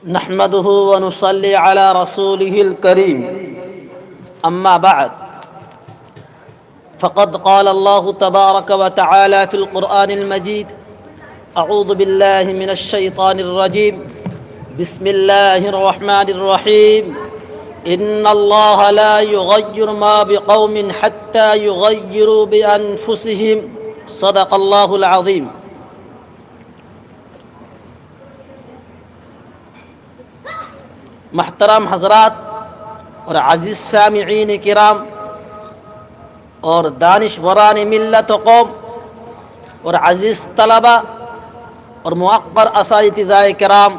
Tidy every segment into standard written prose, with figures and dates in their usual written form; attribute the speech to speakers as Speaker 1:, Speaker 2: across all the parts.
Speaker 1: نحمده ونصلي على رسوله الكريم أما بعد فقد قال الله تبارك وتعالى في القرآن المجيد أعوذ بالله من الشيطان الرجيم بسم الله الرحمن الرحيم إن الله لا يغير ما بقوم حتى يغيروا بأنفسهم صدق الله العظيم. محترم حضرات اور عزیز سامعین کرام اور دانشوران ملت و قوم اور عزیز طلبہ اور معقر اساتذہ کرام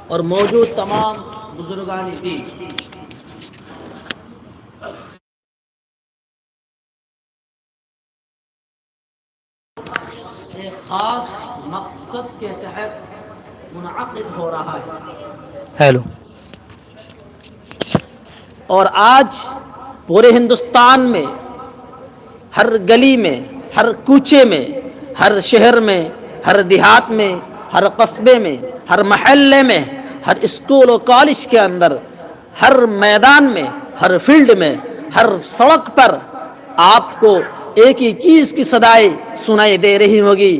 Speaker 1: اور موجود تمام بزرگان دین، ایک خاص مقصد کے تحت منعقد ہو رہا ہے اور آج پورے ہندوستان میں ہر گلی میں، ہر کوچے میں، ہر شہر میں، ہر دیہات میں، ہر قصبے میں، ہر محلے میں، ہر اسکول و کالج کے اندر، ہر میدان میں، ہر فیلڈ میں، ہر سڑک پر آپ کو ایک ہی چیز کی صدائیں سنائی دے رہی ہوگی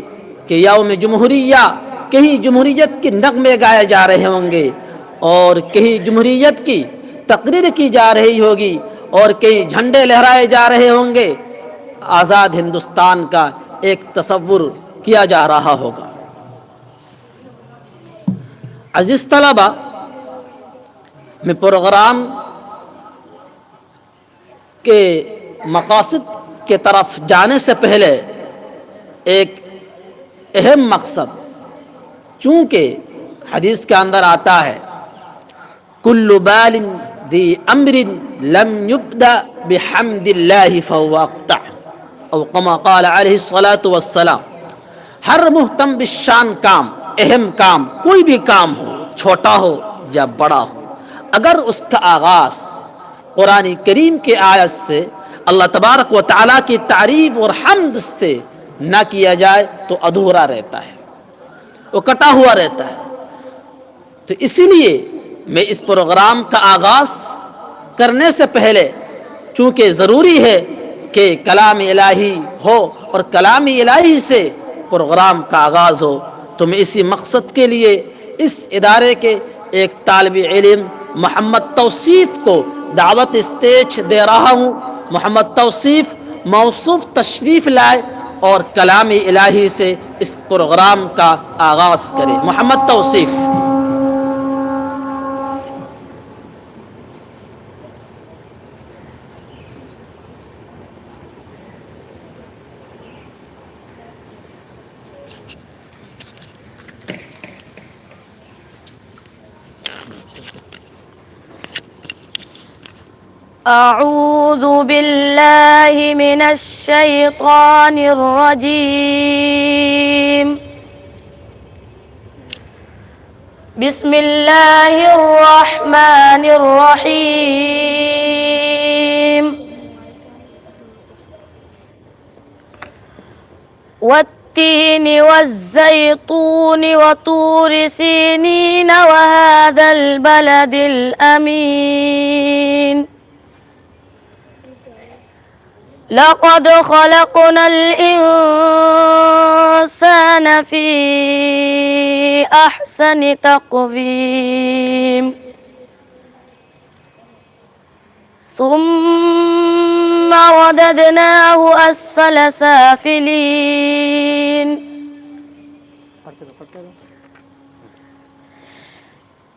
Speaker 1: کہ یوم جمہوریہ، کہیں جمہوریت کے نغمے گائے جا رہے ہوں گے اور کہیں جمہوریت کی تقریر کی جا رہی ہوگی اور کئی جھنڈے لہرائے جا رہے ہوں گے، آزاد ہندوستان کا ایک تصور کیا جا رہا ہوگا۔ عزیز طلبہ، میں پروگرام کے مقاصد کے طرف جانے سے پہلے ایک اہم مقصد، چونکہ حدیث کے اندر آتا ہے کل بال ذی امر لم یبدأ بحمد اللہ فهو اقطع، او کما قال علیہ الصلاۃ والسلام، ہر مہتم بالشان کام، اہم کام، کوئی بھی کام ہو، چھوٹا ہو یا بڑا ہو، اگر اس کا آغاز قرآن کریم کے آیت سے، اللہ تبارک و تعالیٰ کی تعریف اور حمد سے نہ کیا جائے تو ادھورا رہتا ہے، وہ کٹا ہوا رہتا ہے۔ تو اسی لیے میں اس پروگرام کا آغاز کرنے سے پہلے، چونکہ ضروری ہے کہ کلام الہی ہو اور کلام الہی سے پروگرام کا آغاز ہو، تو میں اسی مقصد کے لیے اس ادارے کے ایک طالب علم محمد توصیف کو دعوت اسٹیج دے رہا ہوں۔ محمد توصیف موصوف تشریف لائے اور کلام الہی سے اس پروگرام کا آغاز کرے۔ محمد توصیف۔
Speaker 2: أعوذ بالله من الشيطان الرجيم. بسم الله الرحمن الرحيم. والتين والزيتون وطور سينين وهذا البلد الأمين. لقد خلقنا الإنسان في أحسن تقويم ثم رددناه أسفل سافلين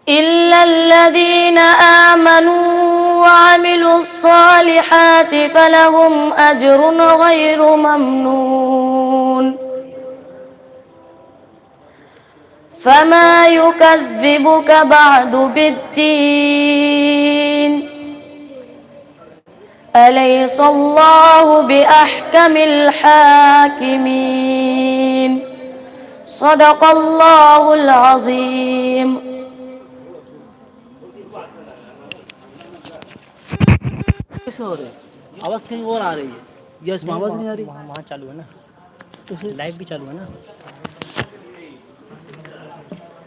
Speaker 2: إلا الذين آمنوا وعملوا الصالحات فلهم أجر غير ممنون. فما يكذبك بعد بالدين؟ أليس الله بأحكم الحاكمين. صدق الله العظيم.
Speaker 1: کیسے ہو رہے ہیں؟ آواز کہیں اور آ رہی ہے یا اس میں آواز نہیں آ رہی؟
Speaker 3: وہاں چالو ہے نا، تو پھر لائیو بھی چالو ہے نا،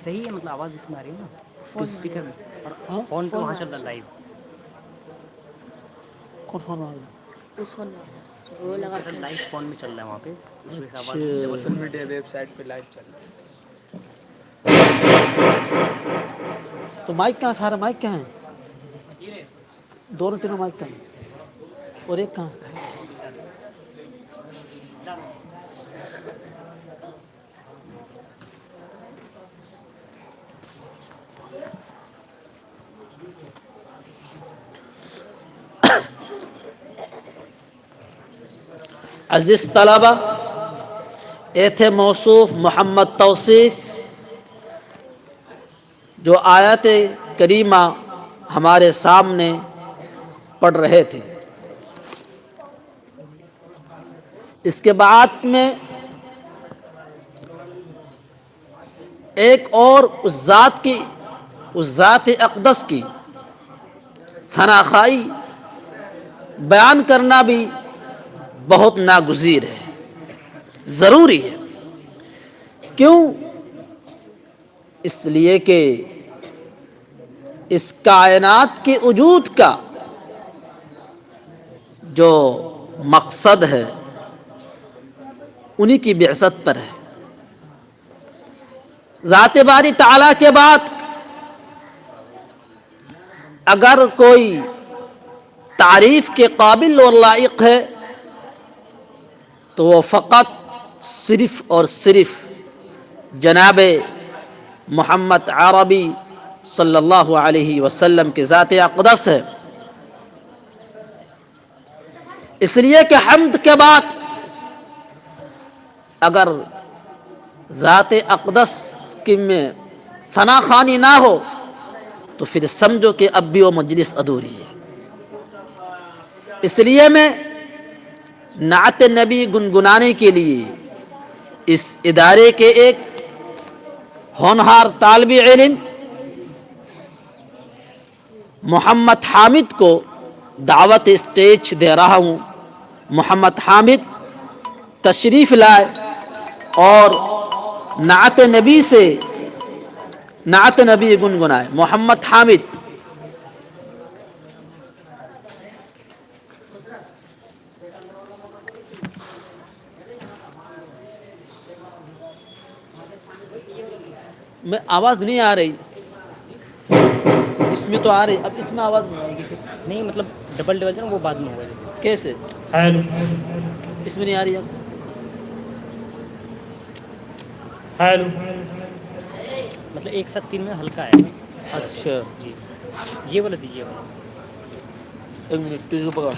Speaker 3: صحیح ہے، مطلب آواز اس میں آ رہی ہے نا۔ تو اسپیکر فون پہ وہاں چل رہا لائیو.
Speaker 1: کون فون آ
Speaker 2: اس فون میں وہ لگا
Speaker 3: کہتا لائیو فون میں چل رہا ہے وہاں پہ اس وجہ سے آواز
Speaker 1: اچھا
Speaker 3: سوشل
Speaker 4: میڈیا ویب سائٹ پہ لائیو چل رہا ہے.
Speaker 1: تو مائک کہاں سارا مائک کہاں ہے دونوں تینوں مائک کہاں ہے اور ایک کہاں عزیز طلبہ اے تھے موصوف محمد توصیف جو آیت کریمہ ہمارے سامنے پڑھ رہے تھے. اس کے بعد میں ایک اور اس ذات اقدس کی ثنا خائی بیان کرنا بھی بہت ناگزیر ہے، ضروری ہے. کیوں؟ اس لیے کہ اس کائنات کے وجود کا جو مقصد ہے انہی کی بعثت پر ہے. ذات باری تعالیٰ کے بعد اگر کوئی تعریف کے قابل اور لائق ہے تو وہ فقط صرف اور صرف جناب محمد عربی صلی اللہ علیہ وسلم کے ذات اقدس ہے. اس لیے کہ حمد کے بعد اگر ذات اقدس کی میں ثنا خوانی نہ ہو تو پھر سمجھو کہ اب بھی وہ مجلس ادھوری ہے. اس لیے میں نعت نبی گنگنانے کے لیے اس ادارے کے ایک ہونہار طالب علم محمد حامد کو دعوت اسٹیج دے رہا ہوں. محمد حامد تشریف لائے اور نعت نبی گنگنائے. محمد حامد. میں آواز نہیں آ رہی، اس میں تو آ رہی، اب اس میں آواز نہیں آئے گی پھر
Speaker 3: نہیں مطلب ڈبل جو نا وہ بعد میں ہوگا.
Speaker 1: کیسے؟
Speaker 3: ہیلو
Speaker 1: اس میں نہیں آ رہی اب.
Speaker 3: ہیلو مطلب ایک ساتھ تین میں ہلکا ہے.
Speaker 1: اچھا
Speaker 3: جی یہ والا دیجیے والا.
Speaker 1: ایک منٹ تجھے پکڑ.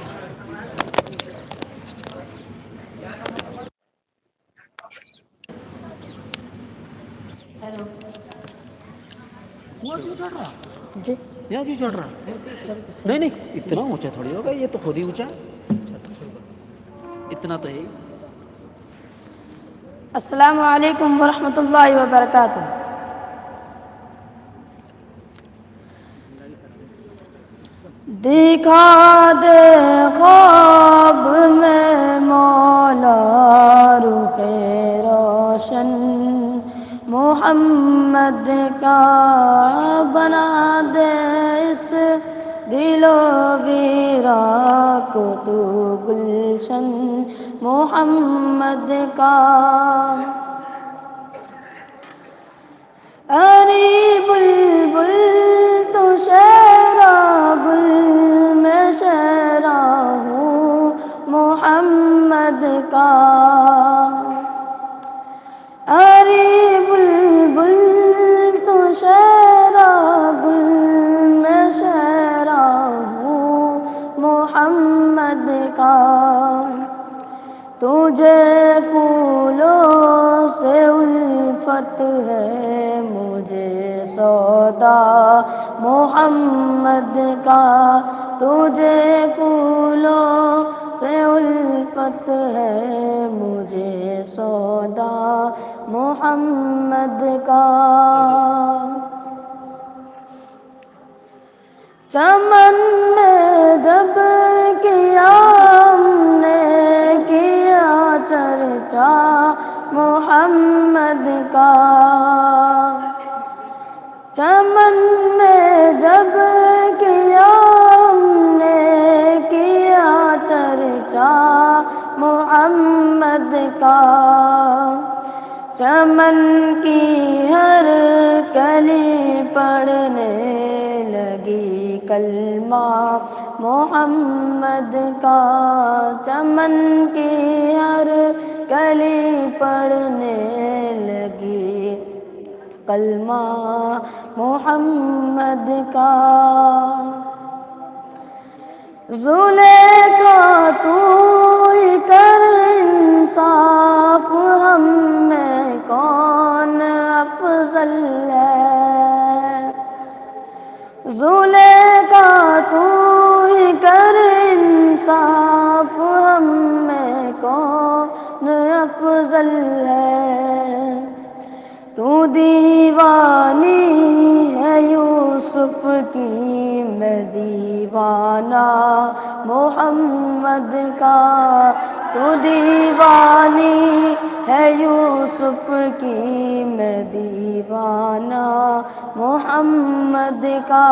Speaker 2: جی
Speaker 1: یہاں کیوں چڑھ رہا؟ نہیں اتنا اونچا تھوڑی ہوگا، یہ تو خود ہی اونچا ہے، اتنا تو ہے.
Speaker 2: السلام علیکم ورحمۃ اللہ وبرکاتہ. دکھا دے خواب میں مولا رخ روشن محمد کا، بنا دے اس دل و ویراں کو تو گلشن محمد کا. اری بلبل تو شیرا گل میں شیرا ہوں محمد کا. اری بلبل تو شیرا گل میں شیرا ہوں محمد کا. تجھے پھولوں سے الفت ہے، مجھے سودا محمد کا. تجھے پھولوں سے الفت ہے، مجھے سودا محمد کا. چمن میں جب کیا ہم نے کیا چرچا محمد کا. چمن میں جب کیا ہم نے کیا چرچا محمد کا، چمن کی ہر کلی پڑھنے لگی کلمہ محمد کا، چمن کی ہر کلی پڑھنے لگی کلمہ محمد کا۔ زلیخا تو ہی کر انصاف، ہم میں کون افضل ہے؟ زلیخا تو ہی کر انصاف، ہم میں کون افضل ہے؟ تو دیوانی ہے یوسف کی، میں دیوانہ محمد کا، تو دیوانی ہے یوسف کی، میں دیوانہ محمد کا۔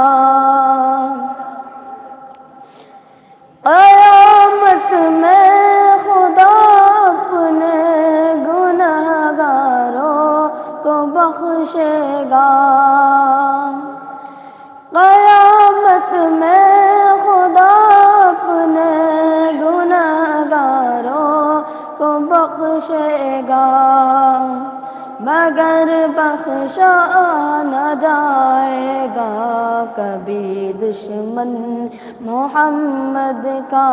Speaker 2: قیامت میں خدا اپنے گنہگاروں کو بخشے گا، قیامت میں خدا اپنے گنہگاروں کو بخشے گا، مگر بخشا نہ جائے گا کبھی دشمن محمد کا،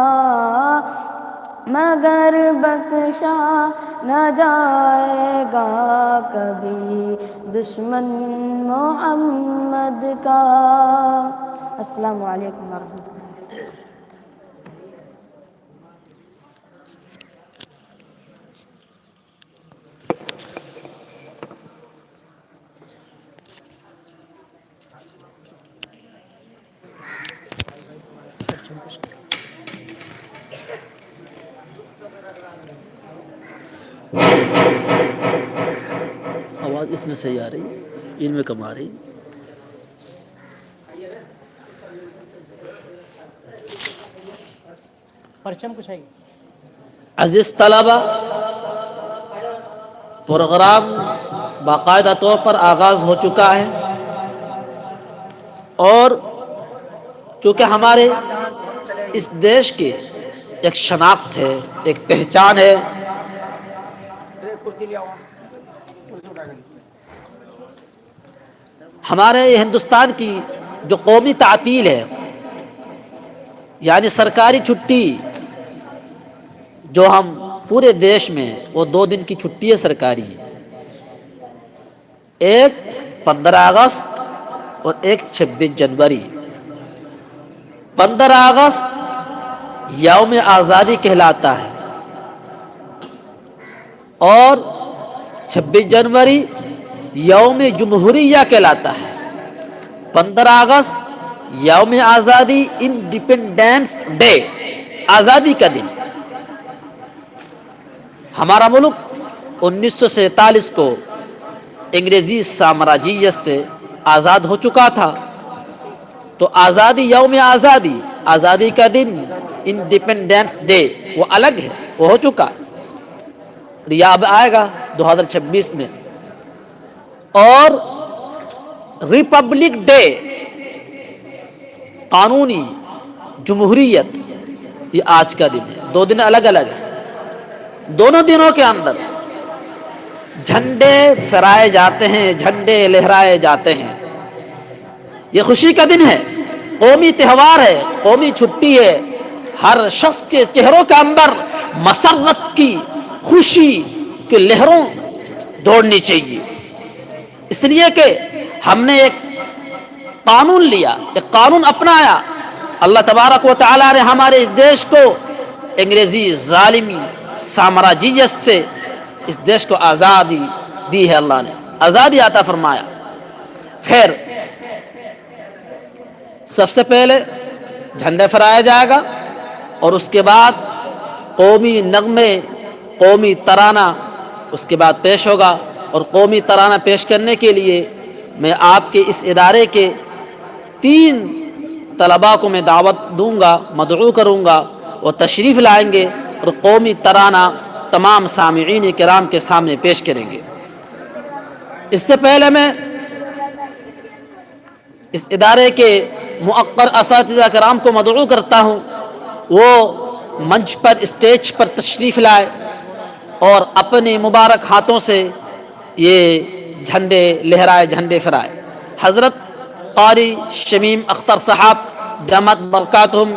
Speaker 2: مگر بخشا نہ جائے گا کبھی دشمن محمد کا۔ السلام علیکم ورحمۃ اللہ۔
Speaker 1: آواز اس میں صحیح آ رہی ہے، ان میں کم آ رہی۔
Speaker 3: پرچم کچھ ہے؟
Speaker 1: عزیز طلبہ، پروگرام باقاعدہ طور پر آغاز ہو چکا ہے، اور چونکہ ہمارے اس دیش کی ایک شناخت ہے، ایک پہچان ہے، ہمارے ہندوستان کی جو قومی تعطیل ہے، یعنی سرکاری چھٹی جو ہم پورے دیش میں، وہ 2 دن کی چھٹی ہے سرکاری، ایک 15 اگست اور ایک 26 جنوری۔ 15 اگست یوم آزادی کہلاتا ہے، اور 26 جنوری یوم جمہوریہ کہلاتا ہے۔ 15 اگست یوم آزادی، انڈیپینڈنس ڈے، آزادی کا دن۔ ہمارا ملک 1947 کو انگریزی سامراجیت سے آزاد ہو چکا تھا، تو آزادی، یوم آزادی، آزادی کا دن، انڈیپینڈنس ڈے، وہ الگ ہے، وہ ہو چکا، یہ اب آئے گا 2026 میں۔ اور ریپبلک ڈے، قانونی جمہوریت، یہ آج کا دن ہے۔ 2 دن الگ الگ ہیں، دونوں دنوں کے اندر جھنڈے پھہرائے جاتے ہیں، جھنڈے لہرائے جاتے ہیں، یہ خوشی کا دن ہے، قومی تہوار ہے، قومی چھٹی ہے۔ ہر شخص کے چہروں کے اندر مسرت کی، خوشی کی لہروں دوڑنی چاہیے، اس لیے کہ ہم نے ایک قانون لیا، ایک قانون اپنایا۔ اللہ تبارک و تعالی نے ہمارے اس دیش کو انگریزی ظالمی سامراجیت سے، اس دیش کو آزادی دی ہے، اللہ نے آزادی عطا فرمایا۔ خیر، سب سے پہلے جھنڈے پھہرایا جائے گا، اور اس کے بعد قومی نغمے، قومی ترانہ اس کے بعد پیش ہوگا، اور قومی ترانہ پیش کرنے کے لیے میں آپ کے اس ادارے کے 3 طلباء کو میں دعوت دوں گا، مدعو کروں گا، وہ تشریف لائیں گے اور قومی ترانہ تمام سامعین کرام کے سامنے پیش کریں گے۔ اس سے پہلے میں اس ادارے کے مؤقر اساتذہ کرام کو مدعو کرتا ہوں وہ منچ پر، اسٹیج پر تشریف لائے اور اپنے مبارک ہاتھوں سے یہ جھنڈے لہرائے، جھنڈے فرائے۔ حضرت قاری شمیم اختر صاحب دامت برکاتہم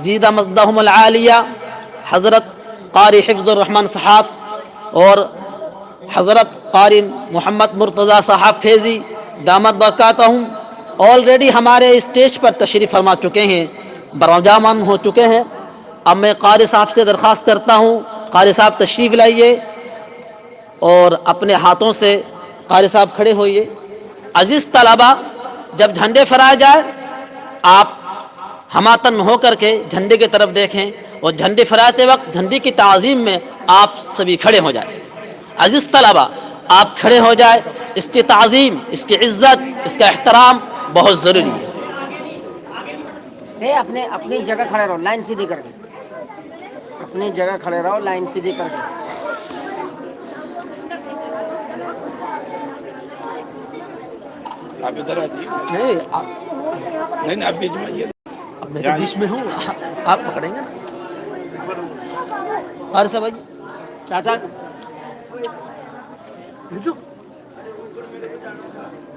Speaker 1: زیدہ مجدہم العالیہ، حضرت قاری حفظ الرحمن صاحب اور حضرت قاری محمد مرتضیٰ صاحب فیضی دامت برکاتہم آلریڈی ہمارے اسٹیج پر تشریف فرما چکے ہیں، برجامان ہو چکے ہیں۔ اب میں قاری صاحب سے درخواست کرتا ہوں، قاری صاحب تشریف لائیے اور اپنے ہاتھوں سے قاری صاحب کھڑے ہوئیے۔ عزیز طلبہ، جب جھنڈے فرائے جائے آپ ہماتن ہو کر کے جھنڈے کی طرف دیکھیں اور جھنڈے فراتے وقت جھنڈے کی تعظیم میں آپ سبھی کھڑے ہو جائیں۔ عزیز طلبہ، آپ کھڑے ہو جائے، اس کی تعظیم، اس کی عزت، اس کا احترام بہت ضروری ہے۔
Speaker 5: اپنی جگہ کھڑے رہو، لائن سیدھی کر کے اپنی جگہ کھڑے رہو، لائن سیدھی کر کے۔
Speaker 4: آپ ادھر آئیے،
Speaker 1: نہیں
Speaker 4: نہیں آپ بیچ میں آئیے۔
Speaker 1: اب میں تو بیچ میں ہوں، آپ پکڑیں گے نا قاری صاحب آئیے۔
Speaker 5: چاچا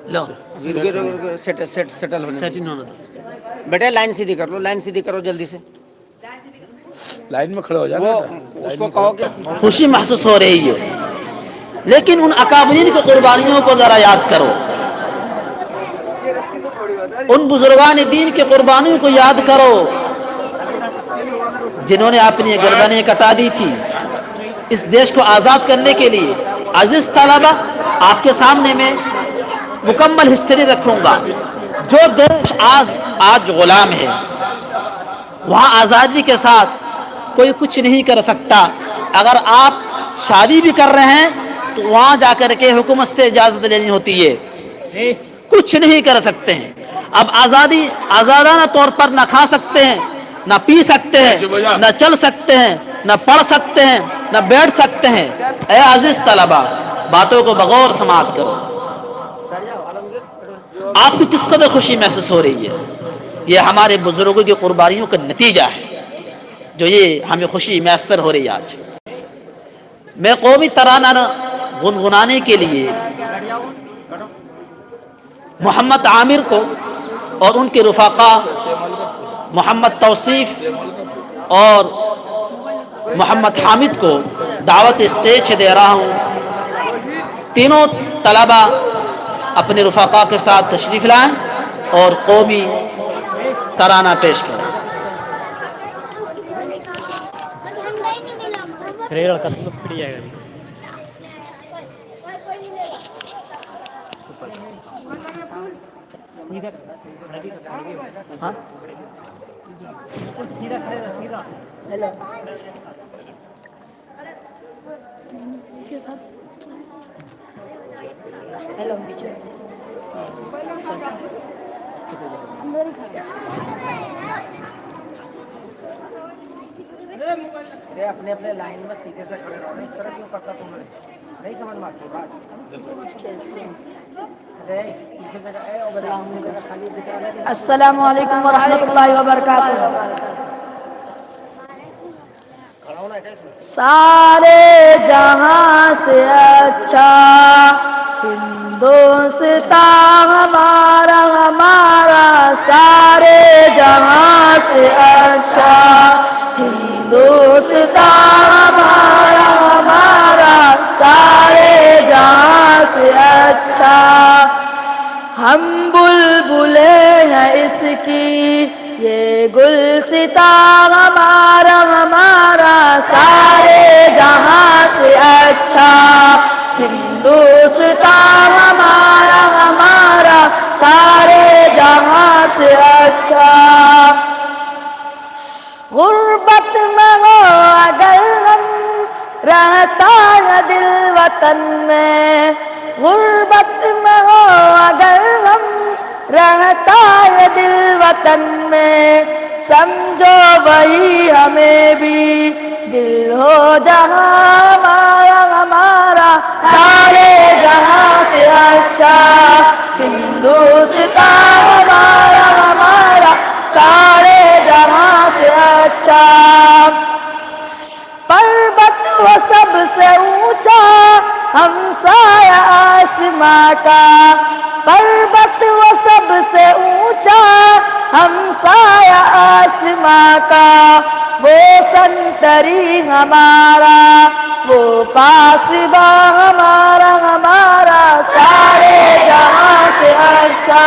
Speaker 1: لو
Speaker 5: سیٹل ہونے
Speaker 1: سیٹنگ ہونا تھا۔
Speaker 5: بیٹے لائن سیدھی کر لو، لائن سیدھی کرو جلدی سے۔
Speaker 4: لائن میں کھڑے ہو جانا،
Speaker 5: وہ اس کو کہو کہ
Speaker 1: خوشی محسوس ہو رہی ہے، لیکن ان اکابرین کی قربانیوں کو ذرا یاد کرو، ان بزرگان دین کی قربانیوں کو یاد کرو جنہوں نے اپنی گردنیں کٹا دی تھی اس دیش کو آزاد کرنے کے لیے۔ عزیز طلبہ، آپ کے سامنے میں مکمل ہسٹری رکھوں گا۔ جو دیش آج غلام ہے، وہاں آزادی کے ساتھ کوئی کچھ نہیں کر سکتا۔ اگر آپ شادی بھی کر رہے ہیں تو وہاں جا کر کے حکومت سے اجازت لینی ہوتی ہے، کچھ نہیں کر سکتے ہیں۔ اب آزادانہ طور پر نہ کھا سکتے ہیں، نہ پی سکتے ہیں، نہ چل سکتے ہیں، نہ پڑھ سکتے ہیں، نہ بیٹھ سکتے ہیں۔ اے عزیز طلبہ، باتوں کو بغور سماعت کرو۔ آپ کو کس قدر خوشی محسوس ہو رہی ہے؟ یہ ہمارے بزرگوں کی قربانیوں کا نتیجہ ہے جو یہ ہمیں خوشی میسر ہو رہی ہے آج۔ میں قومی ترانہ گنگنانے کے لیے محمد عامر کو اور ان کے رفقا محمد توصیف اور محمد حامد کو دعوت اسٹیج دے رہا ہوں۔ تینوں طلبہ اپنے رفقا کے ساتھ تشریف لائیں اور قومی ترانہ پیش کریں۔ ہاں
Speaker 5: اپنے اپنے لائن میں سیدھے سے کھڑے رہو، اس طرح کیوں کرتا تم نے؟ نہیں سمجھ میں آتی بات؟
Speaker 2: السلام علیکم ورحمۃ اللہ وبرکاتہ۔ سارے جہاں سے اچھا ہندوستان ہمارا، ہمارا سارے جہاں سے اچھا ہندوستان ہمارا، ہمارا سارے جہاں سے اچھا۔ ہم بلبلے ہیں اس کی یہ گلستان ہمارا، ہمارا سارے جہاں سے اچھا ہندوستان ہمارا، ہمارا سارے جہاں سے اچھا۔ غربت میں ہو اگر غم رہتا ہے دل وطن میں، غربت میں ہو اگر رہتا ہے دل وطن میں سمجھو وہی ہمیں بھی دل ہو جہاں ہمارا ہمارا سارے جہاں سے اچھا ہندوستان ہمارا ہمارا سارے جہاں سے اچھا پربت وہ سب سے اونچا ہمسایہ آسماں کا پربت وہ سب سے اونچا ہمسایہ آسماں کا وہ سنتری ہمارا وہ پاسباں ہمارا ہمارا سارے جہاں سے اچھا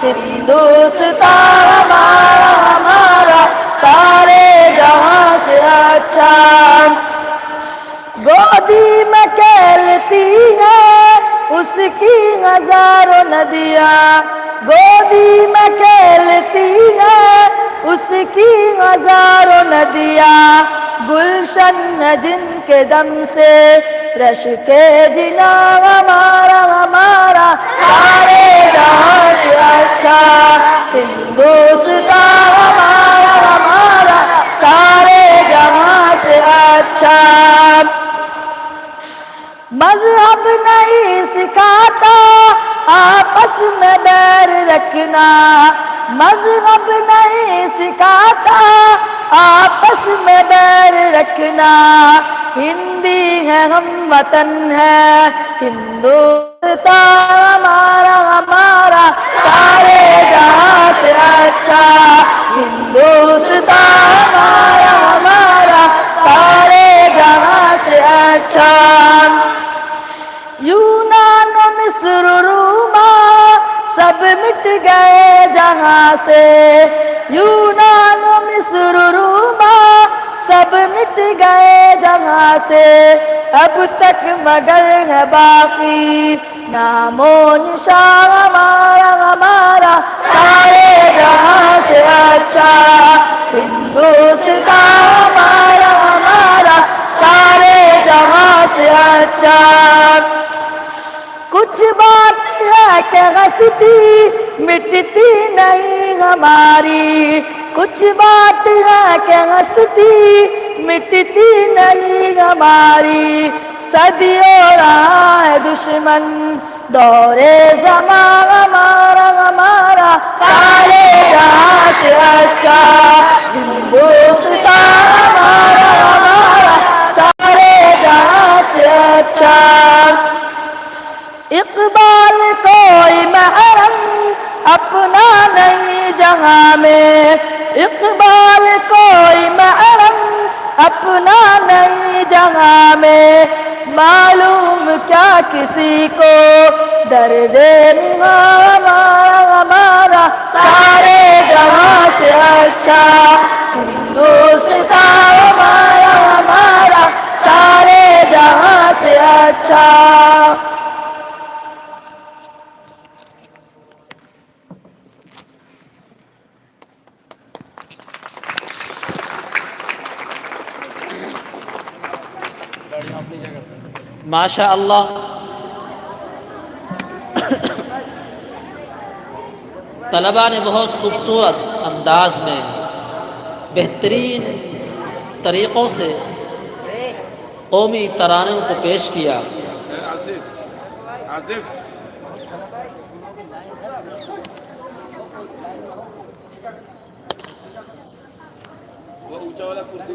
Speaker 2: ہندوستان ہمارا ہمارا سارے جہاں سے اچھا گودی میں کھیلتی ہے اس کی ہزاروں ندیاں گودی میں کھیلتی ہے اس کی ہزاروں ندیاں گلشن ہے جن کے دم سے رش کے جنا ہمارا ہمارا سارے جہاں سے اچھا ہندوستان ہمارا ہمارا سارے جہاں سے اچھا مذہب نہیں سکھاتا آپس میں بیر رکھنا مذہب نہیں سکھاتا آپس میں بیر رکھنا ہندی ہے ہم وطن ہے ہندوستان ہمارا ہمارا سارے جہاں سے اچھا ہندوستان ہمارا ہمارا سارے جہاں سے اچھا یونان و مصر روما سب مٹ گئے جہاں سے یونان و مصر روما سب مٹ گئے جہاں سے اب تک مگر ہے باقی نام و نشان ہمارا ہمارا سارے جہاں سے اچھا ہندوستان ہمارا ہمارا سارے جہاں سے اچھا کچھ بات ہے کہ ہستی مٹتی نہیں ہماری کچھ بات ہے کہ ہستی مٹتی نہیں ہماری صدیوں رہا ہے دشمن دور زمان ہمارا ہمارا سارے جہاں سے اچھا ہندوستان ہمارا ہمارا سارے جہاں سے اچھا اقبال کوئی محرم اپنا نہیں جہاں میں اقبال کوئی محرم اپنا نہیں جہاں میں معلوم کیا کسی کو درد ہمارا ہمارا سارے جہاں سے اچھا ہندوستان ہمارا ہمارا سارے جہاں سے اچھا
Speaker 1: ماشاء اللہ طلباء نے بہت خوبصورت انداز میں بہترین طریقوں سے قومی ترانوں کو پیش کیا
Speaker 4: آصف آصف وہ اونچا والا کرسی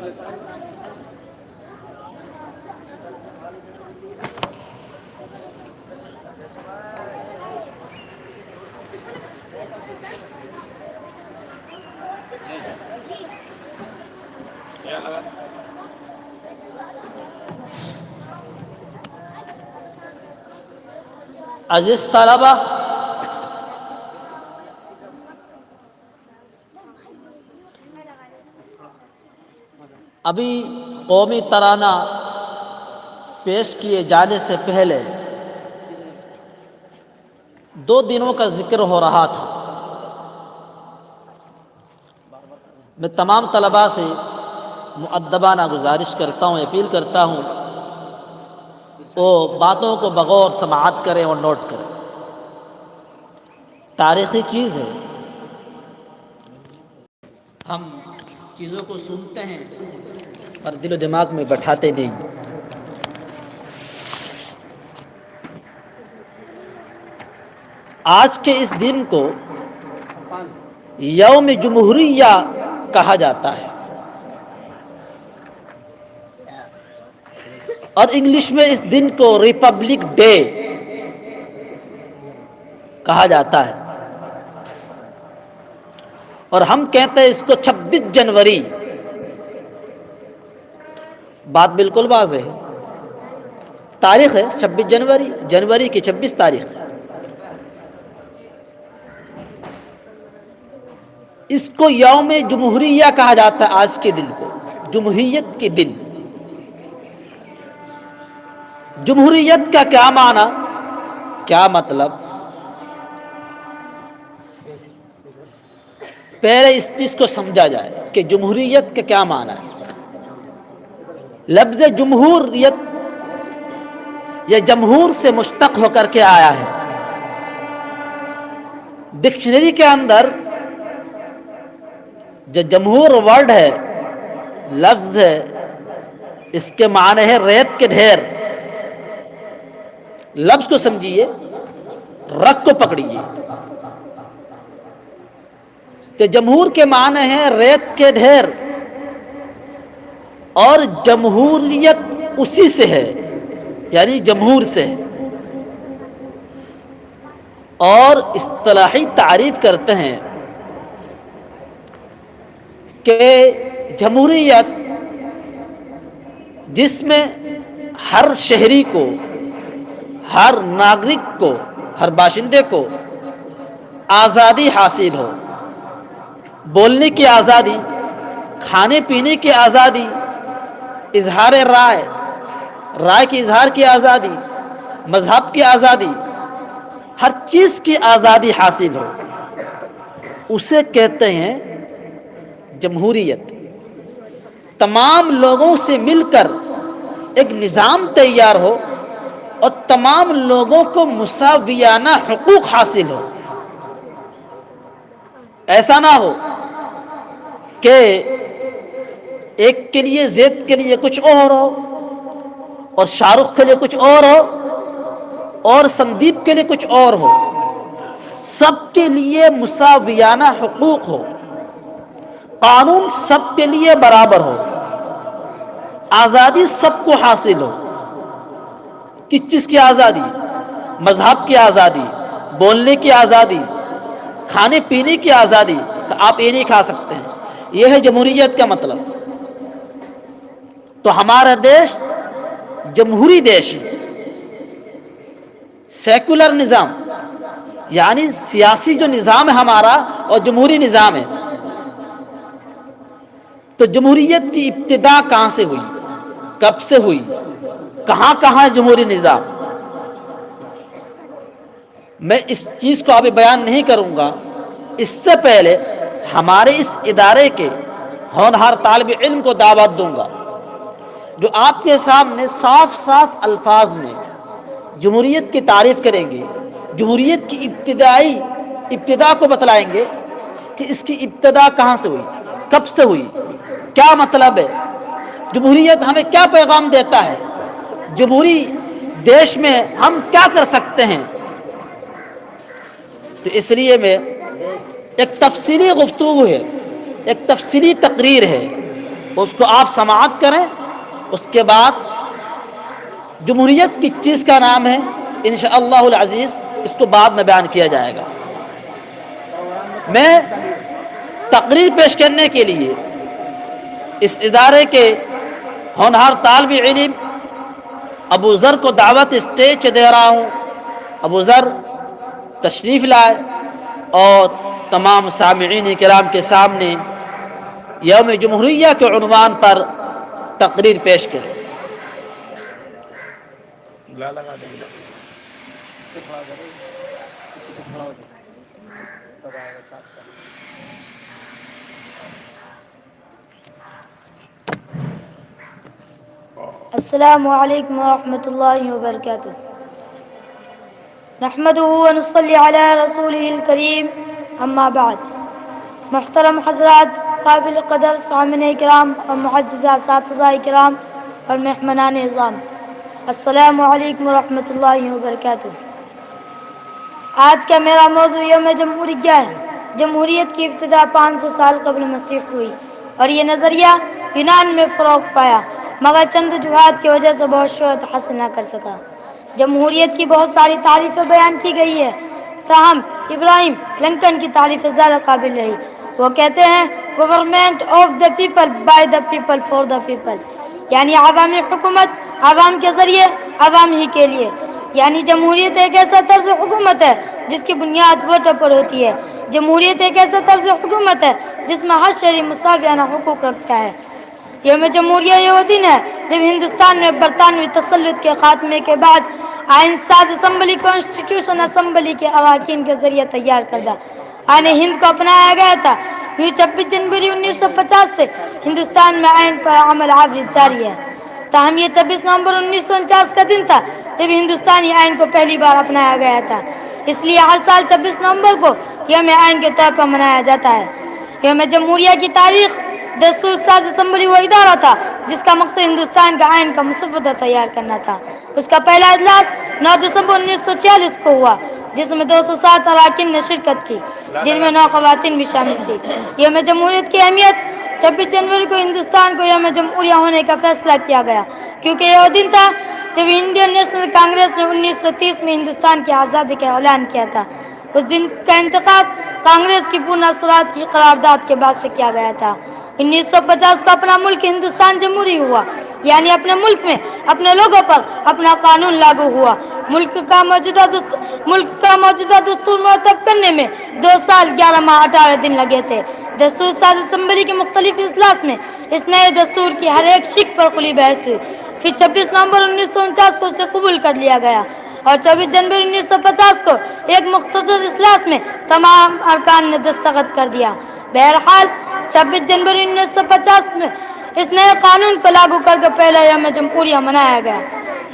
Speaker 1: عزیز طلبہ ابھی قومی ترانہ پیش کیے جانے سے پہلے 2 دنوں کا ذکر ہو رہا تھا. میں تمام طلباء سے مؤدبانہ گزارش کرتا ہوں، اپیل کرتا ہوں وہ باتوں کو بغور سماعت کریں اور نوٹ کریں تاریخی چیز ہے. ہم چیزوں کو سنتے ہیں اور دل و دماغ میں بٹھاتے نہیں. آج کے اس دن کو یوم جمہوریہ کہا جاتا ہے اور انگلش میں اس دن کو ریپبلک ڈے کہا جاتا ہے اور ہم کہتے ہیں اس کو 26 جنوری. بات بالکل واضح ہے. تاریخ ہے 26 جنوری، جنوری کی 26 تاریخ. اس کو یوم جمہوریہ کہا جاتا ہے. آج کے دن کو جمہوریت کے دن. جمہوریت کا کیا معنی، کیا مطلب؟ پہلے اس چیز کو سمجھا جائے کہ جمہوریت کا کیا معنی ہے. لفظ جمہوریت یہ جمہور سے مشتق ہو کر کے آیا ہے. ڈکشنری کے اندر جو جمہور ورڈ ہے، لفظ ہے، اس کے معنی ہے ریت کے ڈھیر. لفظ کو سمجھیے، رق کو پکڑیے. تو جمہور کے معنی ہے ریت کے ڈھیر، اور جمہوریت اسی سے ہے، یعنی جمہور سے ہے. اور اصطلاحی تعریف کرتے ہیں کہ جمہوریت جس میں ہر شہری کو، ہر ناگرک کو، ہر باشندے کو آزادی حاصل ہو. بولنے کی آزادی، کھانے پینے کی آزادی، اظہار رائے، رائے کے اظہار کی آزادی، مذہب کی آزادی، ہر چیز کی آزادی حاصل ہو، اسے کہتے ہیں جمہوریت. تمام لوگوں سے مل کر ایک نظام تیار ہو اور تمام لوگوں کو مساویانہ حقوق حاصل ہو. ایسا نہ ہو کہ ایک کے لیے، زید کے لیے کچھ اور ہو، اور شاہ رخ کے لیے کچھ اور ہو، اور سندیپ کے لیے کچھ اور ہو. سب کے لیے مساویانہ حقوق ہو، قانون سب کے لیے برابر ہو، آزادی سب کو حاصل ہو. کس چیز کی آزادی؟ مذہب کی آزادی، بولنے کی آزادی، کھانے پینے کی آزادی. آپ یہ نہیں کھا سکتے ہیں. یہ ہے جمہوریت کا مطلب. تو ہمارا دیش جمہوری دیش ہے، سیکولر نظام، یعنی سیاسی جو نظام ہے ہمارا، اور جمہوری نظام ہے. تو جمہوریت کی ابتدا کہاں سے ہوئی، کب سے ہوئی، کہاں کہاں جمہوری نظام؟ میں اس چیز کو ابھی بیان نہیں کروں گا. اس سے پہلے ہمارے اس ادارے کے ہونہار طالب علم کو دعوت دوں گا جو آپ کے سامنے صاف صاف الفاظ میں جمہوریت کی تعریف کریں گے. جمہوریت کی ابتدا کو بتلائیں گے کہ اس کی ابتدا کہاں سے ہوئی، کب سے ہوئی، کیا مطلب ہے. جمہوریت ہمیں کیا پیغام دیتا ہے، جمہوری دیش میں ہم کیا کر سکتے ہیں. تو اس لیے میں ایک تفصیلی گفتگو ہے، ایک تفصیلی تقریر ہے، اس کو آپ سماعت کریں. اس کے بعد جمہوریت کی چیز کا نام ہے انشاءاللہ العزیز، اس کو بعد میں بیان کیا جائے گا. میں تقریر پیش کرنے کے لیے اس ادارے کے ہونہار طالب علم ابو ذر کو دعوت اسٹیج دے رہا ہوں. ابو ذر تشریف لائے اور تمام سامعین کرام کے سامنے یوم جمہوریہ کے عنوان پر تقریر پیش کرے.
Speaker 2: السلام علیکم ورحمۃ اللہ وبرکاتہ. نحمده ونصلي على رسوله الكريم اما بعد. محترم حضرات، قابل قدر سامعین کرام اور معزز اساتذہ کرام اور مہمانان اعظام، السلام علیکم ورحمۃ اللہ وبرکاتہ. آج کا میرا موضوع یوم جمہوریہ ہے. جمہوریت کی ابتدا 500 سال قبل مسیح ہوئی اور یہ نظریہ یونان میں فروغ پایا، مگر چند وجوہات کی وجہ سے بہت شہرت حاصل نہ کر سکا. جمہوریت کی بہت ساری تعریفیں بیان کی گئی ہے، تاہم ابراہیم لنکن کی تعریف زیادہ قابل رہی. وہ کہتے ہیں government of the people by the people for the people, یعنی عوامی حکومت عوام کے ذریعے عوام ہی کے لیے. یعنی جمہوریت ایک ایسا طرز حکومت ہے جس کی بنیاد ووٹوں پر ہوتی ہے. جمہوریت ایک ایسا طرز حکومت ہے جس میں ہر شہری مساویانہ حقوق رکھتا ہے. یوم جمہوریہ یہ وہ دن ہے جب ہندوستان میں برطانوی تسلط کے خاتمے کے بعد آئین ساز اسمبلی کانسٹیٹیوشن اسمبلی کے اراکین کے ذریعے تیار کردہ آئین ہند کو اپنایا گیا تھا. یوں 26 جنوری 1950 سے ہندوستان میں آئین پر عمل آوری جاری ہے. تاہم یہ 26 نومبر 1949 کا دن تھا جب ہندوستانی آئین کو پہلی بار اپنایا گیا تھا. اس لیے ہر سال 26 نومبر کو یوم آئین کے طور پر منایا جاتا ہے. یوم جمہوریہ کی تاریخ دستور ساز اسمبلی وہ ادارہ تھا جس کا مقصد ہندوستان کا آئین کا مسودہ تیار کرنا تھا. اس کا پہلا اجلاس 9 دسمبر 1946 کو ہوا جس میں 207 اراکین نے شرکت کی، جن میں 9 خواتین بھی شامل تھی. یوم جمہوریت کی اہمیت 26 جنوری کو ہندوستان کو یوم جمہوریہ ہونے کا فیصلہ کیا گیا کیونکہ یہ وہ دن تھا جب انڈین نیشنل کانگریس نے 1930 میں ہندوستان کی آزادی کا اعلان کیا تھا. اس دن کا انتخاب کانگریس کی پورنا اثرات کی قرارداد کے بعد سے کیا گیا تھا. 1950 کو اپنا ملک ہندوستان جمہوری ہوا، یعنی اپنے ملک میں اپنے لوگوں پر اپنا قانون لاگو ہوا. ملک کا موجودہ دستور مرتب کرنے میں 2 سال 11 ماہ 18 دن لگے تھے. دستور ساز اسمبلی کے مختلف اجلاس میں اس نئے دستور کی ہر ایک شق پر کھلی بحث ہوئی. پھر 26 نومبر 1949 کو اسے قبول کر لیا گیا اور 24 جنوری 1950 کو ایک مختصر اجلاس میں تمام ارکان نے دستخط کر دیا. بہرحال 26 جنوری 1950 میں اس نئے قانون کو لاگو کر کے پہلا یوم جمہوریہ منایا گیا.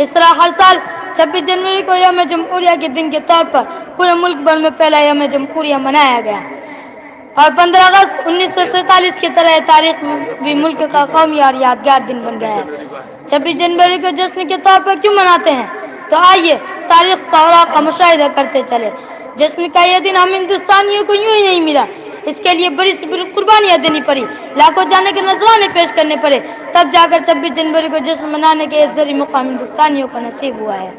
Speaker 2: اس طرح ہر سال 26 جنوری کو یوم جمہوریہ کے دن کے طور پر پورے ملک بھر میں پہلا یوم جمہوریہ منایا گیا. اور 15 اگست 1947 کی طرح تاریخ میں بھی ملک کا قومی اور یادگار دن بن گیا ہے. 26 جنوری کو جشن کے طور پر کیوں مناتے ہیں؟ تو آئیے تاریخ کا اوراق کا مشاہدہ کرتے چلے. جشن کا یہ دن ہم ہندوستانیوں کو یوں ہی نہیں ملا، اس کے لیے بڑی سی بڑی قربانیاں دینی پڑی، لاکھوں جانے کے نذرانے پیش کرنے پڑے، تب جا کر 26 جنوری کو جشن منانے کے عزت مقام ہندوستانیوں کو نصیب ہوا ہے.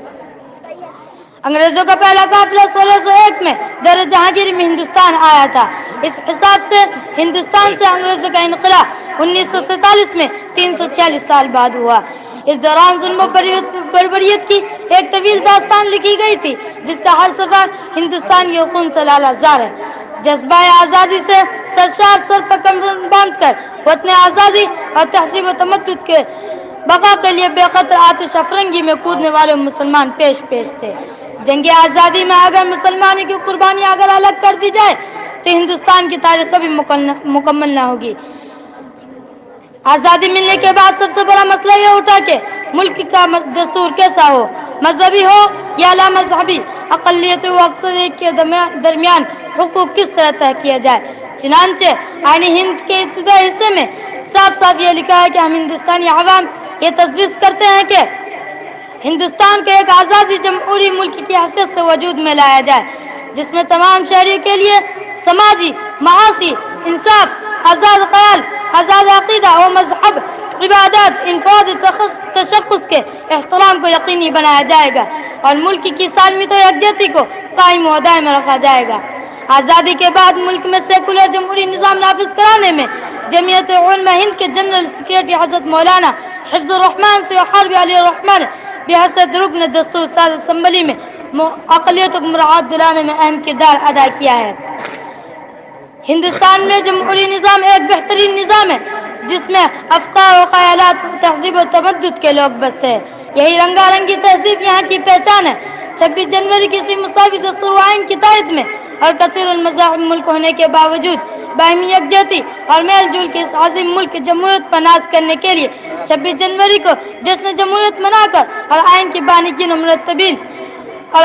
Speaker 2: انگریزوں کا پہلا قافلہ 1601 میں دور جہانگیر میں ہندوستان آیا تھا. اس حساب سے ہندوستان سے انگریزوں کا انخلا 1947 میں 346 سال بعد ہوا. اس دوران ظلم و بربریت کی ایک طویل داستان لکھی گئی تھی جس کا ہر صفحہ ہندوستان کے خون سے لالہزار ہے. جذبہ آزادی سے سرشار سر پر کمر باندھ کر وطن آزادی اور تہذیب و تمدد کے بقا کے لیے بے خطر آتش افرنگی میں کودنے والے مسلمان پیش تھے. جنگ آزادی میں اگر مسلمانوں کی قربانیاں اگر الگ کر دی جائے تو ہندوستان کی تاریخ کبھی مکمل نہ ہوگی. آزادی ملنے کے بعد سب سے بڑا مسئلہ یہ اٹھا کہ ملک کا دستور کیسا ہو، مذہبی ہو یا لا مذہبی، اقلیت و اکثریت کے درمیان حقوق کس طرح طے کیا جائے. چنانچہ آئین ہند کے ابتدائی حصے میں صاف صاف یہ لکھا ہے کہ ہم ہندوستانی عوام یہ تجویز کرتے ہیں کہ ہندوستان کو ایک آزادی جمہوری ملک کی حیثیت سے وجود میں لایا جائے جس میں تمام شہریوں کے لیے سماجی، معاشی انصاف، آزاد خیال، آزاد عقیدہ و مذہب، عبادات، انفرادی تشخص کے احترام کو یقینی بنایا جائے گا اور ملک کی سالمیت و یکجہتی کو قائم و دائم رکھا جائے گا. آزادی کے بعد ملک میں سیکولر جمہوری نظام نافذ کرانے میں جمعیت علماء ہند کے جنرل سیکریٹری حضرت مولانا حفظ الرحمان سے حرب علی الرحمان بحیثیت رکن دستور ساز اسمبلی میں اقلیتوں کو مراعات دلانے میں اہم کردار ادا کیا ہے. ہندوستان میں جمہوری نظام ایک بہترین نظام ہے جس میں افکار و خیالات، تہذیب و تمدد کے لوگ بستے ہیں. یہی رنگا رنگی تہذیب یہاں کی پہچان ہے. 26 جنوری کسی مساوی دستور و آئین کی تائید میں اور کثیر المذاہب ملک ہونے کے باوجود باہمی یکجہتی اور میل جول کے اس عظیم ملک جمہوریت پر ناز کرنے کے لیے 26 جنوری کو جشن جمہوریت منا کر اور آئین کی بانیگین و مرتبین اور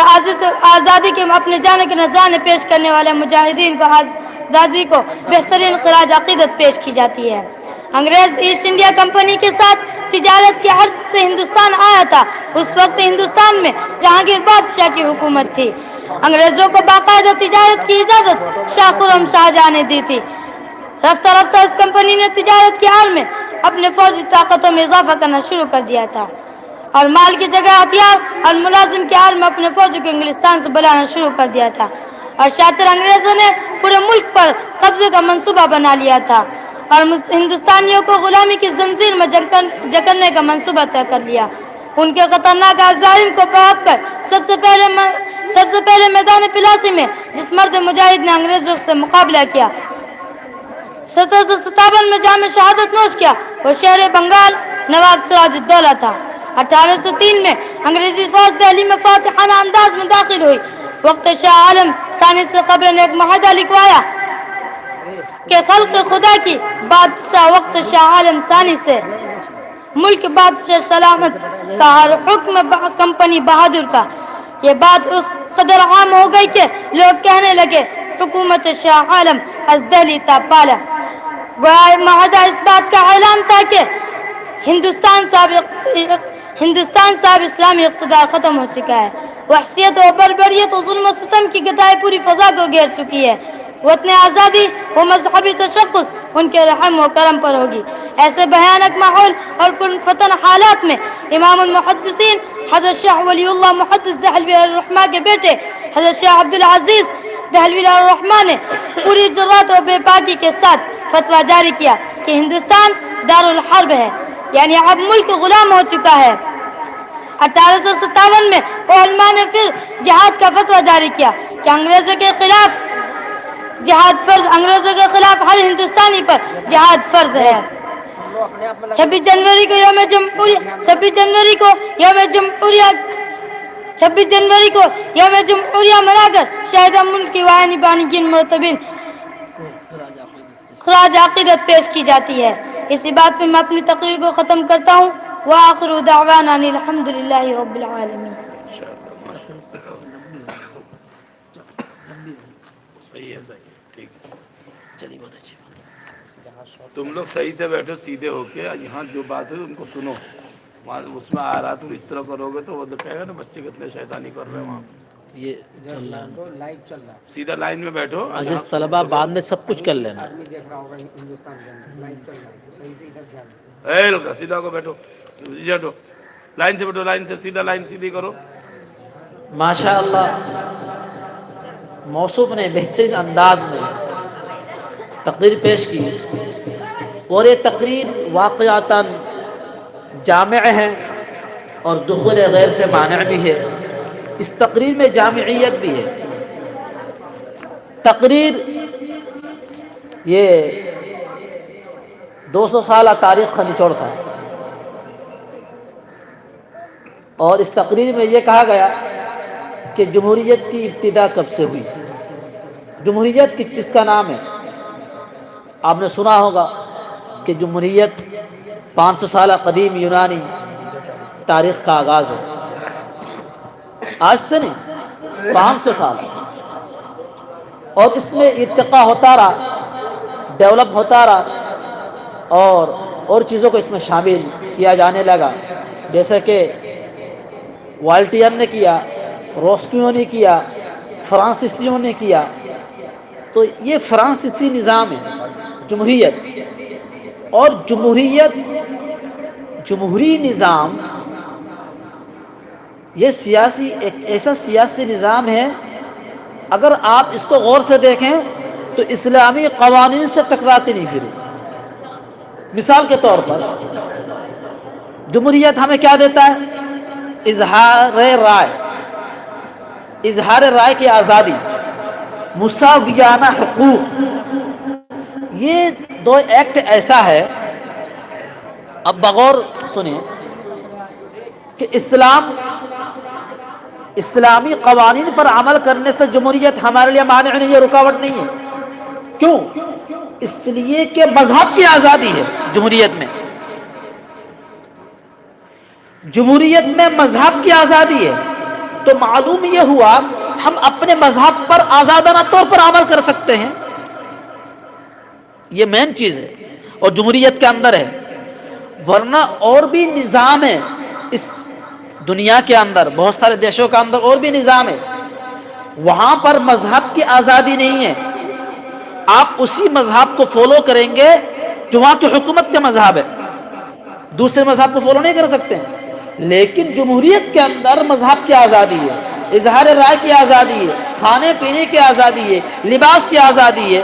Speaker 2: آزادی کے اپنے جان کے نذرانے پیش کرنے والے مجاہدین کو آزادی کو بہترین خراج عقیدت پیش کی جاتی ہے۔ انگریز ایسٹ انڈیا کمپنی کے ساتھ تجارت کی عرض سے ہندوستان آیا تھا۔ اس وقت ہندوستان میں جہانگیر بادشاہ کی حکومت تھی۔ انگریزوں کو باقاعدہ تجارت کی اجازت شاہ خرم شاہجہاں نے دی تھی۔ رفتہ رفتہ اس کمپنی نے تجارت کی آڑ میں اپنے فوجی طاقتوں میں اضافہ کرنا شروع کر دیا تھا اور مال کی جگہ ہتھیار اور ملازم کی آڑ میں اپنے فوجی کو انگلستان سے بلانا شروع کر دیا تھا اور شاطر انگریزوں نے پورے ملک پر قبضے کا منصوبہ بنا لیا تھا اور ہندوستانیوں کو غلامی کی زنجیر میں جکڑنے کا منصوبہ طے کر لیا۔ ان کے خطرناک عزائم کو پاپ کر سب سے پہلے میدان پلاسی میں جس مرد مجاہد نے انگریزوں سے مقابلہ کیا 1757 میں جام شہادت نوش کیا، وہ شہر بنگال نواب سراج الدولہ تھا۔ 1803 میں انگریزی فوج دہلی میں فاتحانہ انداز میں داخل ہوئی۔ وقت شاہ عالم ثانی سے خبر نے ایک معاہدہ لکھوایا کہ خلق خدا کی بادشاہ وقت شاہ عالم ثانی سے ملک بادشاہ سلامت کا ہر حکم کمپنی بہادر کا۔ یہ بات اس قدر عام ہو گئی کہ لوگ کہنے لگے حکومت شاہ عالم از دہلی تا پالا۔ گویا معاہدہ اس بات کا اعلان تھا کہ ہندوستان صاحب اسلامی اقتدار ختم ہو چکا ہے۔ وحشیت و بربریت و ظلم و ستم کی گدائی پوری فضا کو گھیر چکی ہے۔ وطن آزادی و مذہبی تشخص ان کے رحم و کرم پر ہوگی۔ ایسے بھیانک ماحول اور پرفتن حالات میں امام المحدثین حضرت شاہ ولی اللہ محدث دہلوی الرحمہ کے بیٹے حضرت شاہ عبدالعزیز دہلوی الرحمہ نے پوری جرات و بے باکی کے ساتھ فتویٰ جاری کیا کہ ہندوستان دارالحرب ہے، یعنی اب ملک غلام ہو چکا ہے۔ 1857 میں علماء نے پھر جہاد کا فتویٰ جاری کیا کہ انگریزوں کے خلاف جہاد فرض، انگریزوں کے خلاف ہر ہندوستانی پر جہاد فرض ہے۔ 26 جنوری کو یوم جمہوریہ منا کر شہید ملک کی وائنی بانگین مرتبین خراج عقیدت پیش کی جاتی ہے۔ اسی بات پہ میں اپنی تقریر کو ختم کرتا ہوں۔ وآخر دعوانا الحمدللہ رب العالمین۔
Speaker 4: تم لوگ صحیح سے بیٹھو سیدھے ہو کے، یہاں جو بات ہے ان کو سنو، اس میں آ رہا تم اس طرح کرو گے تو وہ کہے گا نا بچے کتنے شیطانی کر رہے ہیں وہاں
Speaker 1: یہ چل رہا ہے،
Speaker 5: لائیو چل رہا ہے،
Speaker 4: سیدھا لائن میں بیٹھو۔
Speaker 1: عزیز طلبہ بعد میں سب کچھ کر لینا۔
Speaker 5: آدمی دیکھ رہا ہوگا ہندوستان کے اندر لائیو چل رہا ہے، صحیح سے ادھر دھیان دو۔
Speaker 4: لڑکا سیدھا ہو کے بیٹھو، بیٹھو لائن سے، بیٹھو لائن سے، سیدھا لائن سیدھی کرو۔
Speaker 1: ماشاء اللہ موصوف نے بہترین انداز میں تقریر پیش کی اور یہ تقریر واقعتاً جامع ہے اور دخول غیر سے مانع بھی ہے۔ اس تقریر میں جامعیت بھی ہے۔ تقریر یہ 200 سالہ تاریخ کا نچوڑ تھا اور اس تقریر میں یہ کہا گیا کہ جمہوریت کی ابتدا کب سے ہوئی۔ جمہوریت کس کا نام ہے؟ آپ نے سنا ہوگا کہ جمہوریت 500 سالہ قدیم یونانی تاریخ کا آغاز ہے۔ آج سے نہیں، 500 سال، اور اس میں ارتقا ہوتا رہا، ڈیولپ ہوتا رہا اور چیزوں کو اس میں شامل کیا جانے لگا، جیسے کہ والٹیر نے کیا، روسکیوں نے کیا، فرانسیسیوں نے کیا۔ تو یہ فرانسیسی نظام ہے جمہوریت، اور جمہوری نظام یہ ایک ایسا سیاسی نظام ہے، اگر آپ اس کو غور سے دیکھیں تو اسلامی قوانین سے ٹکراتے نہیں پھر۔ مثال کے طور پر جمہوریت ہمیں کیا دیتا ہے؟ اظہار رائے کی آزادی، مساویانہ حقوق۔ یہ دو ایکٹ ایسا ہے، اب بغور سنیں کہ اسلامی قوانین پر عمل کرنے سے جمہوریت ہمارے لیے مانع نہیں ہے، رکاوٹ نہیں ہے۔ کیوں؟ اس لیے کہ مذہب کی آزادی ہے جمہوریت میں۔ جمہوریت میں مذہب کی آزادی ہے، تو معلوم یہ ہوا ہم اپنے مذہب پر آزادانہ طور پر عمل کر سکتے ہیں. یہ مین چیز ہے اور جمہوریت کے اندر ہے. ورنہ اور بھی نظام ہے اس دنیا کے اندر، بہت سارے دیشوں کے اندر اور بھی نظام ہے، وہاں پر مذہب کی آزادی نہیں ہے. آپ اسی مذہب کو فالو کریں گے جو وہاں کی حکومت کا مذہب ہے، دوسرے مذہب کو فالو نہیں کر سکتے ہیں. لیکن جمہوریت کے اندر مذہب کی آزادی ہے، اظہار رائے کی آزادی ہے، کھانے پینے کی آزادی ہے، لباس کی آزادی ہے.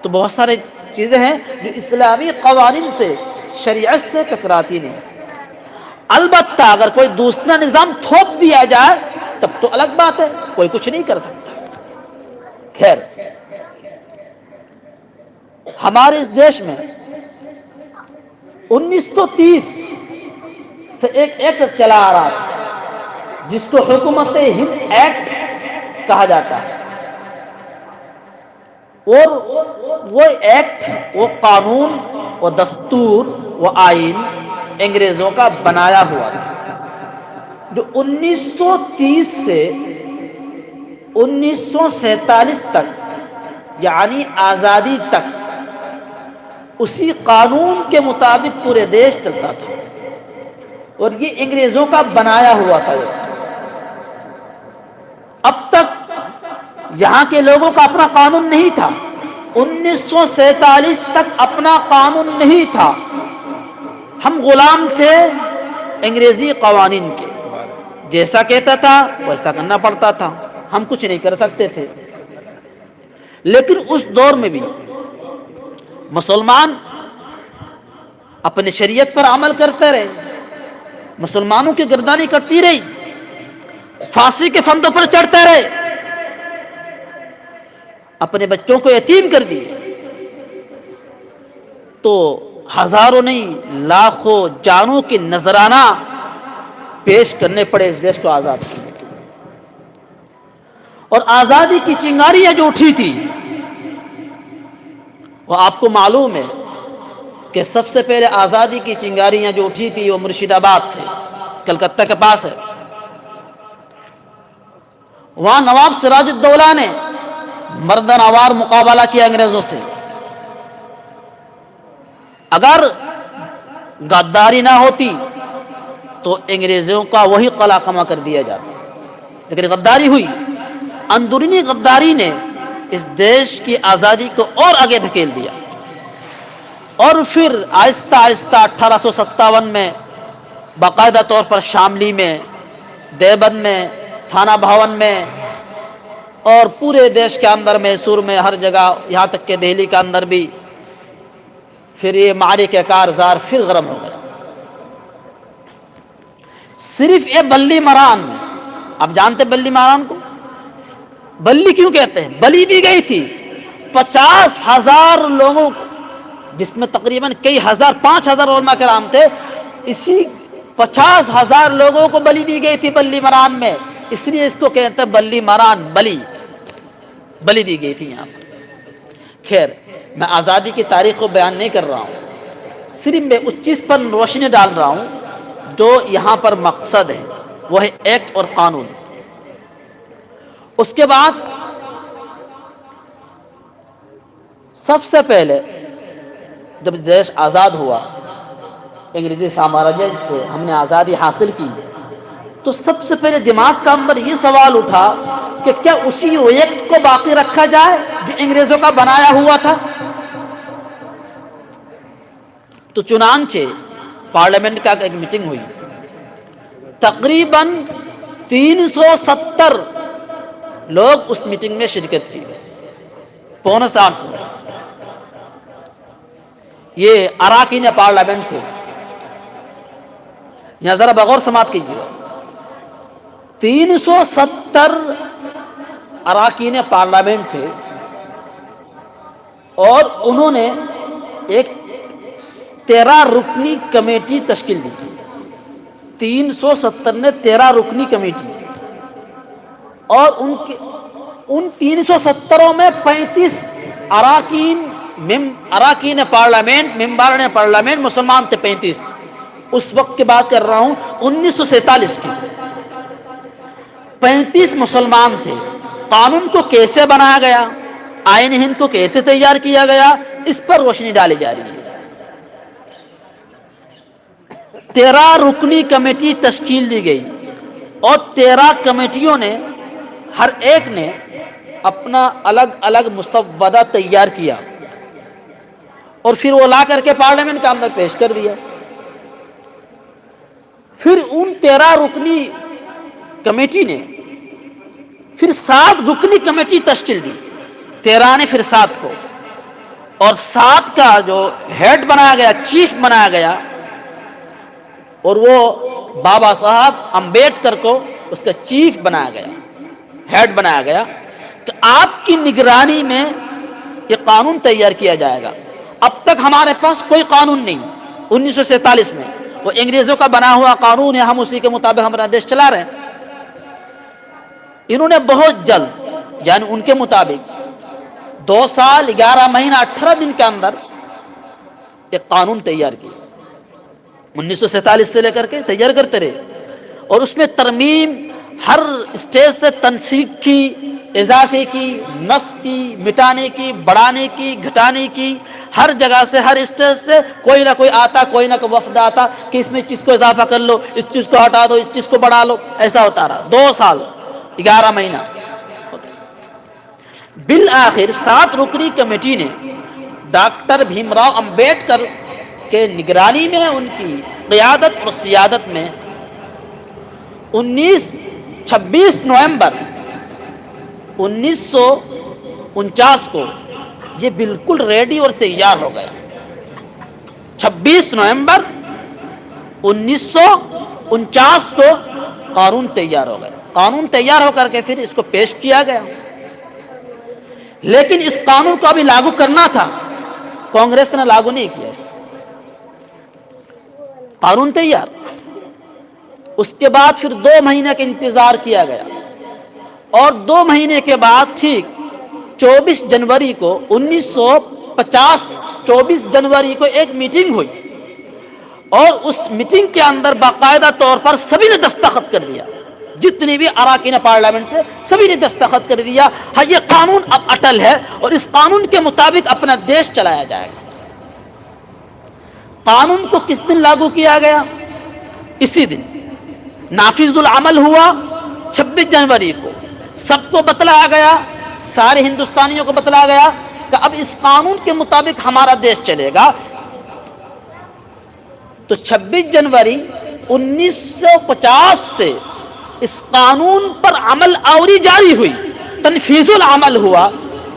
Speaker 1: تو بہت سارے چیزیں ہیں جو اسلامی قوانین سے، شریعت سے ٹکراتی نہیں. البتہ اگر کوئی دوسرا نظام تھوپ دیا جائے تب تو الگ بات ہے، کوئی کچھ نہیں کر سکتا. خیر، ہمارے اس دیش میں 1930 سے ایک ایکٹ چلا آ رہا تھا جس کو حکومت ہند ایکٹ کہا جاتا ہے. اور وہ ایکٹ، وہ قانون، وہ دستور، وہ آئین انگریزوں کا بنایا ہوا تھا جو 1930 سے 1947 تک، یعنی آزادی تک، اسی قانون کے مطابق پورے دیش چلتا تھا. اور یہ انگریزوں کا بنایا ہوا تھا. اب تک یہاں کے لوگوں کا اپنا قانون نہیں تھا. 1947 تک اپنا قانون نہیں تھا. ہم غلام تھے انگریزی قوانین کے، جیسا کہتا تھا ویسا کرنا پڑتا تھا، ہم کچھ نہیں کر سکتے تھے. لیکن اس دور میں بھی مسلمان اپنے شریعت پر عمل کرتے رہے، مسلمانوں کی گردانی کٹتی رہی، پھانسی کے پھندوں پر چڑھتے رہے، اپنے بچوں کو یتیم کر دیے. تو ہزاروں نہیں لاکھوں جانوں کی نذرانہ پیش کرنے پڑے اس دیش کو آزاد کرنے کے لیے. اور آزادی کی چنگاریاں جو اٹھی تھی وہ آپ کو معلوم ہے کہ سب سے پہلے آزادی کی چنگاریاں جو اٹھی تھی وہ مرشد آباد سے، کلکتہ کے پاس ہے. وہاں نواب سراج الدولہ نے مردانہ وار مقابلہ کیا انگریزوں سے. اگر غداری نہ ہوتی تو انگریزوں کا وہی قلعہ کما کر دیا جاتا، لیکن غداری ہوئی. اندرونی غداری نے اس دیش کی آزادی کو اور آگے دھکیل دیا. اور پھر آہستہ آہستہ 1857 میں باقاعدہ طور پر شاملی میں، دیوبند میں، تھانہ بھون میں اور پورے دیش کے اندر، میسور میں، ہر جگہ، یہاں تک کہ دہلی کے اندر بھی پھر یہ معرکہ کارزار پھر گرم ہو گیا. صرف یہ بلی ماران میں، آپ جانتے بلی ماران کو؟ بلی کیوں کہتے ہیں؟ بلی دی گئی تھی 50,000 لوگوں کو، جس میں تقریباً کئی ہزار، 5,000 علماء کرام تھے. اسی 50,000 لوگوں کو بلی دی گئی تھی بلی ماران میں، اس لیے اس کو کہتے ہیں بلی ماران. بلی دی گئی تھی یہاں پر. خیر، میں آزادی کی تاریخ کو بیان نہیں کر رہا ہوں، صرف میں اس چیز پر روشنی ڈال رہا ہوں جو یہاں پر مقصد ہے، وہ ہے ایکٹ اور قانون. اس کے بعد سب سے پہلے جب دیش آزاد ہوا، انگریزی سامراجیہ سے ہم نے آزادی حاصل کی، تو سب سے پہلے دماغ کا اندر یہ سوال اٹھا کہ کیا اسی ایکٹ کو باقی رکھا جائے جو انگریزوں کا بنایا ہوا تھا. تو چنانچہ پارلیمنٹ کا ایک میٹنگ ہوئی، تقریباً 370 لوگ اس میٹنگ میں شرکت کی، 65 یہ اراکین پارلیمنٹ تھے. یہاں ذرا بغور سماعت کیجیے گا. 370 اراکین پارلیمنٹ تھے اور انہوں نے ایک 13 رکنی کمیٹی تشکیل دی. 370 نے 13 رکنی کمیٹی، اور ان 370 میں 35 اراکین پارلیمنٹ، ممبران پارلیمنٹ مسلمان تھے. 35 اس وقت کی بات کر رہا ہوں، 1947 کی. 35 مسلمان تھے. قانون کو کیسے بنایا گیا, آئین ہند کو کیسے تیار کیا گیا, اس پر روشنی ڈالی جا رہی ہے. 13 رکنی کمیٹی تشکیل دی گئی اور 13 کمیٹیوں نے ہر ایک نے اپنا الگ الگ مسودہ تیار کیا اور پھر وہ لا کر کے پارلیمنٹ کے اندر پیش کر دیا. پھر ان 13 رکنی کمیٹی نے پھر 7 رکنی کمیٹی تشکیل دی. 13 نے پھر 7 کو, اور 7 کا جو ہیڈ بنایا گیا, چیف بنایا گیا, اور وہ بابا صاحب امبیڈکر کو اس کا چیف بنایا گیا, ہیڈ بنایا گیا کہ آپ کی نگرانی میں یہ قانون تیار کیا جائے گا. اب تک ہمارے پاس کوئی قانون نہیں. 1947 میں وہ انگریزوں کا بنا ہوا قانون ہے, ہم اسی کے مطابق ہمارا دیش چلا رہے ہیں. انہوں نے بہت جلد, یعنی ان کے مطابق 2 سال 11 مہینہ 18 دن کے اندر ایک قانون تیار کیا. 1947 سے لے کر کے تیار کرتے رہے, اور اس میں ترمیم ہر اسٹیج سے تنسیق کی, اضافے کی, نقص کی, مٹانے کی, بڑھانے کی, گھٹانے کی, ہر جگہ سے ہر اسٹیج سے کوئی نہ کوئی آتا, کوئی نہ کوئی وفد آتا کہ اس میں چیز کو اضافہ کر لو, اس چیز کو ہٹا دو, اس چیز کو بڑھا لو. ایسا ہوتا رہا 2 سال 11 مہینہ. بالآخر 7 رکنی کمیٹی نے ڈاکٹر بھیم راؤ امبیڈکر کے نگرانی میں, ان کی قیادت اور سیادت میں 26 نومبر 1949 کو یہ بالکل ریڈی اور تیار ہو گیا. 26 نومبر 1949 کو قانون تیار ہو گیا. قانون تیار ہو کر کے پھر اس کو پیش کیا گیا. لیکن اس قانون کو ابھی لاگو کرنا تھا, کانگریس نے لاگو نہیں کیا. اس قانون تیار, اس کے بعد پھر 2 مہینے کا انتظار کیا گیا, اور 2 مہینے کے بعد ٹھیک 24 جنوری کو 1950 24 جنوری کو ایک میٹنگ ہوئی, اور اس میٹنگ کے اندر باقاعدہ طور پر سبھی نے دستخط کر دیا, جتنی بھی اراکین پارلیمنٹ تھے سبھی نے دستخط کر دیا, ہاں یہ قانون اب اٹل ہے اور اس قانون کے مطابق اپنا دیش چلایا جائے گا. قانون کو کس دن لاگو کیا گیا؟ اسی دن نافذ العمل ہوا 26 جنوری کو. سب کو بتلایا گیا, سارے ہندوستانیوں کو بتلایا گیا کہ اب اس قانون کے مطابق ہمارا دیش چلے گا. تو 26 جنوری 1950 سے اس قانون پر عمل آوری جاری ہوئی, تنفیذ العمل ہوا.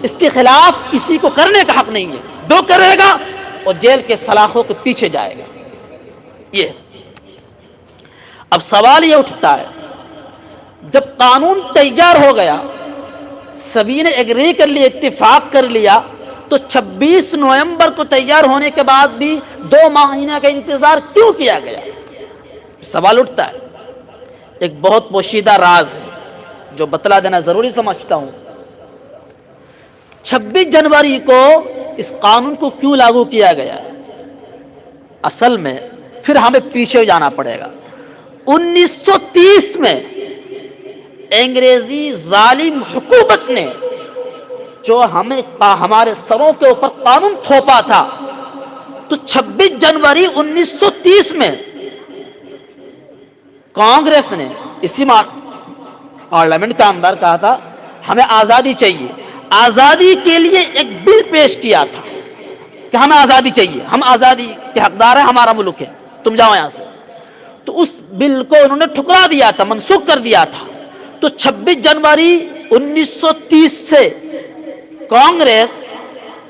Speaker 1: اس کے خلاف کسی کو کرنے کا حق نہیں ہے, جو کرے گا اور جیل کے سلاخوں کے پیچھے جائے گا. یہ اب سوال یہ اٹھتا ہے, جب قانون تیار ہو گیا, سبھی نے ایگری کر لیا, اتفاق کر لیا, تو 26 نومبر کو تیار ہونے کے بعد بھی 2 مہینہ کا انتظار کیوں کیا گیا؟ سوال اٹھتا ہے. ایک بہت پوشیدہ راز ہے جو بتلا دینا ضروری سمجھتا ہوں. 26 جنوری کو اس قانون کو کیوں لاگو کیا گیا؟ اصل میں پھر ہمیں پیچھے جانا پڑے گا. 1930 میں انگریزی ظالم حکومت نے جو ہمارے سروں کے اوپر قانون تھوپا تھا, تو 26 جنوری 1930 میں کانگریس نے اسی پارلیمنٹ کا اندر کہا تھا ہمیں آزادی چاہیے. آزادی کے لیے ایک بل پیش کیا تھا کہ ہمیں آزادی چاہیے, ہم آزادی کے حقدار ہیں, ہمارا ملک ہے, تم جاؤ یہاں سے. تو اس بل کو انہوں نے ٹھکرا دیا تھا, منسوخ کر دیا تھا. تو 26 جنوری 1930 سے کانگریس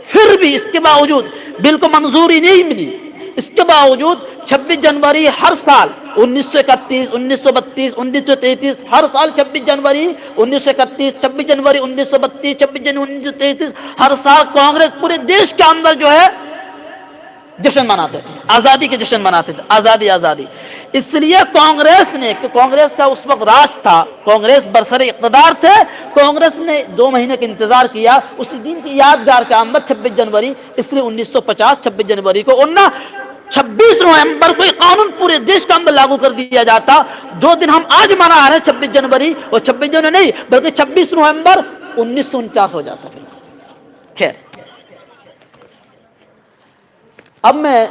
Speaker 1: پھر بھی اس کے باوجود بل کو منظوری نہیں ملی, اس کے باوجود 26 جنوری ہر سال 1931, 1932, 1933 ہر سال 26 جنوری 1931, 26 جنوری 1932, 26 جنوری 1933 ہر سال کانگریس پورے دیش کے اندر جو ہے جشن مناتے تھے, آزادی کے جشن مناتے تھے, آزادی آزادی. اس لیے کانگریس نے, کہ کانگریس کا اس وقت راج تھا, کانگریس برسر اقتدار تھے, کانگریس نے 2 مہینے کا انتظار کیا اسی دن کی یادگار کے اندر 26 جنوری. اس لیے 1950 26 جنوری کو انہوں 26 نومبر کو یہ قانون پورے دیش کا اندر لاگو کر دیا جاتا. جو دن ہم آج منا رہے ہیں 26 جنوری، وہ 26 جنوری نہیں بلکہ 26 نومبر 1949 ہو جاتا. پھر خیر، اب میں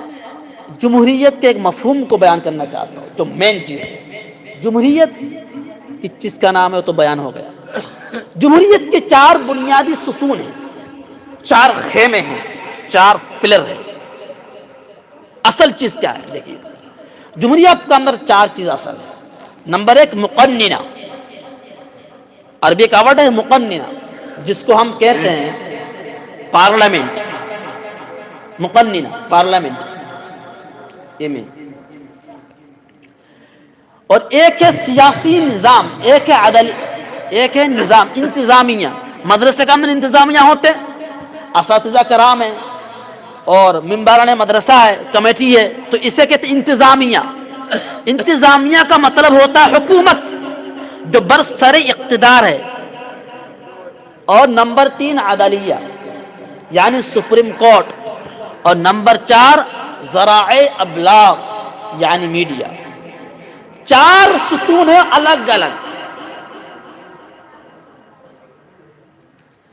Speaker 1: جمہوریت کے ایک مفہوم کو بیان کرنا چاہتا ہوں جو مین چیز ہے. جمہوریت کی چیز کا نام ہے وہ تو بیان ہو گیا. جمہوریت کے 4 بنیادی ستون ہیں، 4 خیمے ہیں، 4 پلر ہیں. اصل چیز کیا ہے؟ دیکھیے، جمہوریت کے اندر 4 چیز اصل ہے. نمبر 1 مقننہ، عربی کا ورڈ ہے مقننہ، جس کو ہم کہتے ہیں پارلیمنٹ. مقننہ پارلیمنٹ، یہ مین. اور ایک ہے سیاسی نظام، ایک ہے عدل، ایک ہے نظام انتظامیہ. مدرسے کے اندر انتظامیہ ہوتے ہیں، اساتذہ کرام ہیں اور ممبران مدرسہ ہے، کمیٹی ہے، تو اسے کہتے ہیں انتظامیہ. انتظامیہ کا مطلب ہوتا ہے حکومت جو برسر اقتدار ہے. اور نمبر 3 عدلیہ یعنی سپریم کورٹ. اور نمبر 4 ذرائع ابلاغ یعنی میڈیا. 4 ستون ہیں الگ الگ.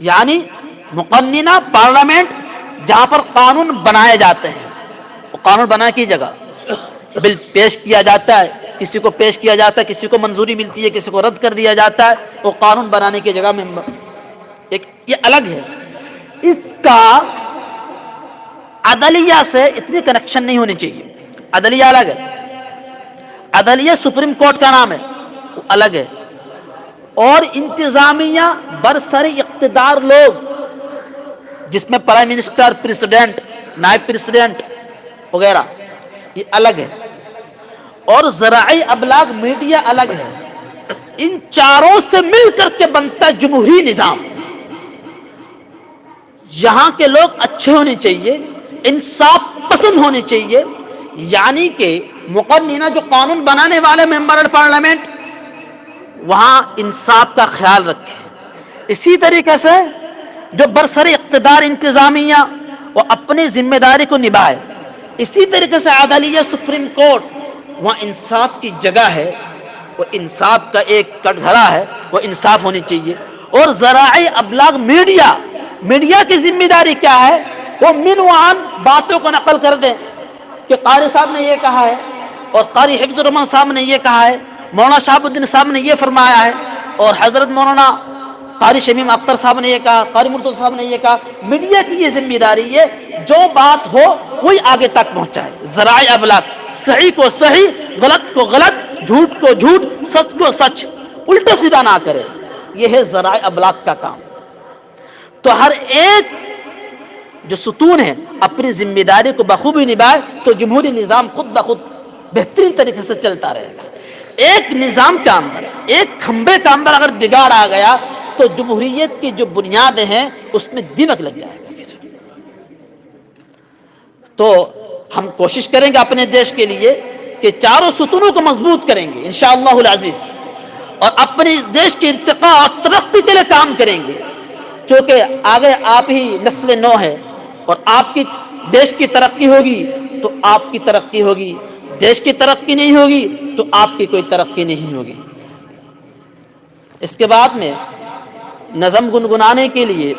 Speaker 1: یعنی مقننہ پارلیمنٹ جہاں پر قانون بنائے جاتے ہیں، وہ قانون بنانے کی جگہ بل پیش کیا جاتا ہے، کسی کو پیش کیا جاتا ہے، کسی کو منظوری ملتی ہے، کسی کو رد کر دیا جاتا ہے، وہ قانون بنانے کی جگہ میں ایک یہ الگ ہے. اس کا عدلیہ سے اتنی کنیکشن نہیں ہونی چاہیے. عدلیہ الگ ہے. عدلیہ سپریم کورٹ کا نام ہے، وہ الگ ہے. اور انتظامیہ برسر اقتدار لوگ جس میں پرائم منسٹر، پریزیڈنٹ، نائب پریزیڈنٹ وغیرہ، یہ الگ ہے. اور ذرائع ابلاغ میڈیا الگ ہے. ان 4 سے مل کر کے بنتا ہے جمہوری نظام. یہاں کے لوگ اچھے ہونے چاہیے، انصاف پسند ہونے چاہیے. یعنی کہ مقننہ جو قانون بنانے والے ممبر پارلیمنٹ وہاں انصاف کا خیال رکھے. اسی طریقے سے جو برسر اقتدار انتظامیہ وہ اپنی ذمہ داری کو نبھائے. اسی طریقے سے عدلیہ سپریم کورٹ وہاں انصاف کی جگہ ہے، وہ انصاف کا ایک کٹگھرا ہے، وہ انصاف ہونی چاہیے. اور ذرائع ابلاغ میڈیا کی ذمہ داری کیا ہے؟ وہ من وعن باتوں کو نقل کر دیں کہ قاری صاحب نے یہ کہا ہے، اور قاری حفظ الرحمان صاحب نے یہ کہا ہے، مولانا شہاب الدین صاحب نے یہ فرمایا ہے، اور حضرت مولانا قاری شمیم اختر صاحب نے یہ کہا، قاری مرتضی صاحب نے یہ کہا. میڈیا کی یہ ذمہ داری ہے جو بات ہو وہی آگے تک پہنچائے. ذرائع ابلاغ صحیح کو صحیح، غلط کو غلط، جھوٹ کو جھوٹ، سچ کو سچ، الٹا سیدھا نہ کرے. یہ ہے ذرائع ابلاغ کا کام. تو ہر ایک جو ستون ہے اپنی ذمہ داری کو بخوبی نبھائے تو جمہوری نظام خود بخود بہترین طریقے سے چلتا رہے گا. ایک نظام کے اندر، ایک کھمبے کے اندر اگر بگاڑ آ گیا تو جمہوریت کی جو بنیادیں ہیں اس میں دیمک لگ جائے گا. پھر تو ہم کوشش کریں گے اپنے دیش کے لیے کہ 4 ستونوں کو مضبوط کریں گے انشاءاللہ العزیز، اور اپنے اس دیش کے ارتقاء اور ترقی کے لیے کام کریں گے. چونکہ آگے آپ ہی نسل نو ہے، اور آپ کی دیش کی ترقی ہوگی تو آپ کی ترقی ہوگی، دیش کی ترقی نہیں ہوگی تو آپ کی کوئی ترقی نہیں ہوگی. اس کے بعد میں نظم گنگنانے کے لیے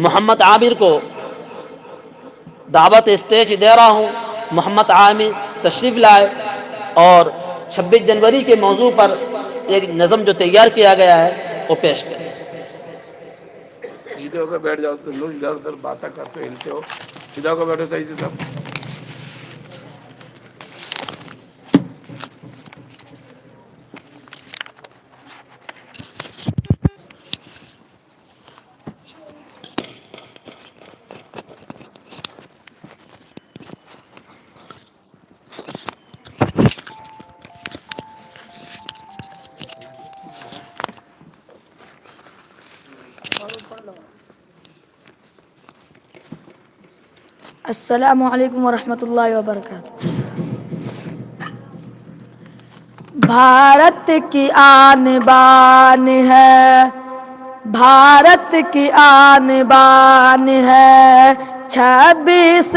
Speaker 1: محمد عامر کو دعوت اسٹیج دے رہا ہوں. محمد عامر تشریف لائے اور 26 جنوری کے موضوع پر ایک نظم جو تیار کیا گیا ہے وہ پیش کریں.
Speaker 4: سیدھے ہو کے بیٹھ جاؤ. تم لوگ ادھر ادھر باتیں کرتے ہلتے ہو. سیدھا ہو کے بیٹھو صحیح سے سب.
Speaker 2: السلام علیکم ورحمۃ اللہ وبرکاتہ. بھارت کی آن بان ہے، بھارت کی آن بان ہے، 26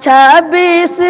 Speaker 2: 26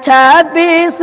Speaker 2: 26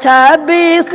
Speaker 2: 26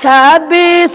Speaker 2: 26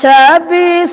Speaker 2: 26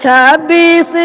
Speaker 2: 26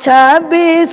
Speaker 2: 26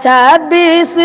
Speaker 2: 26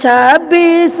Speaker 2: 26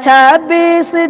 Speaker 2: 26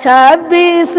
Speaker 2: 26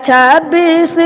Speaker 2: 26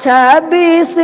Speaker 2: 26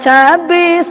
Speaker 2: 26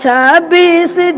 Speaker 2: 26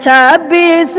Speaker 2: 26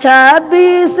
Speaker 2: 26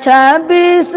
Speaker 2: 26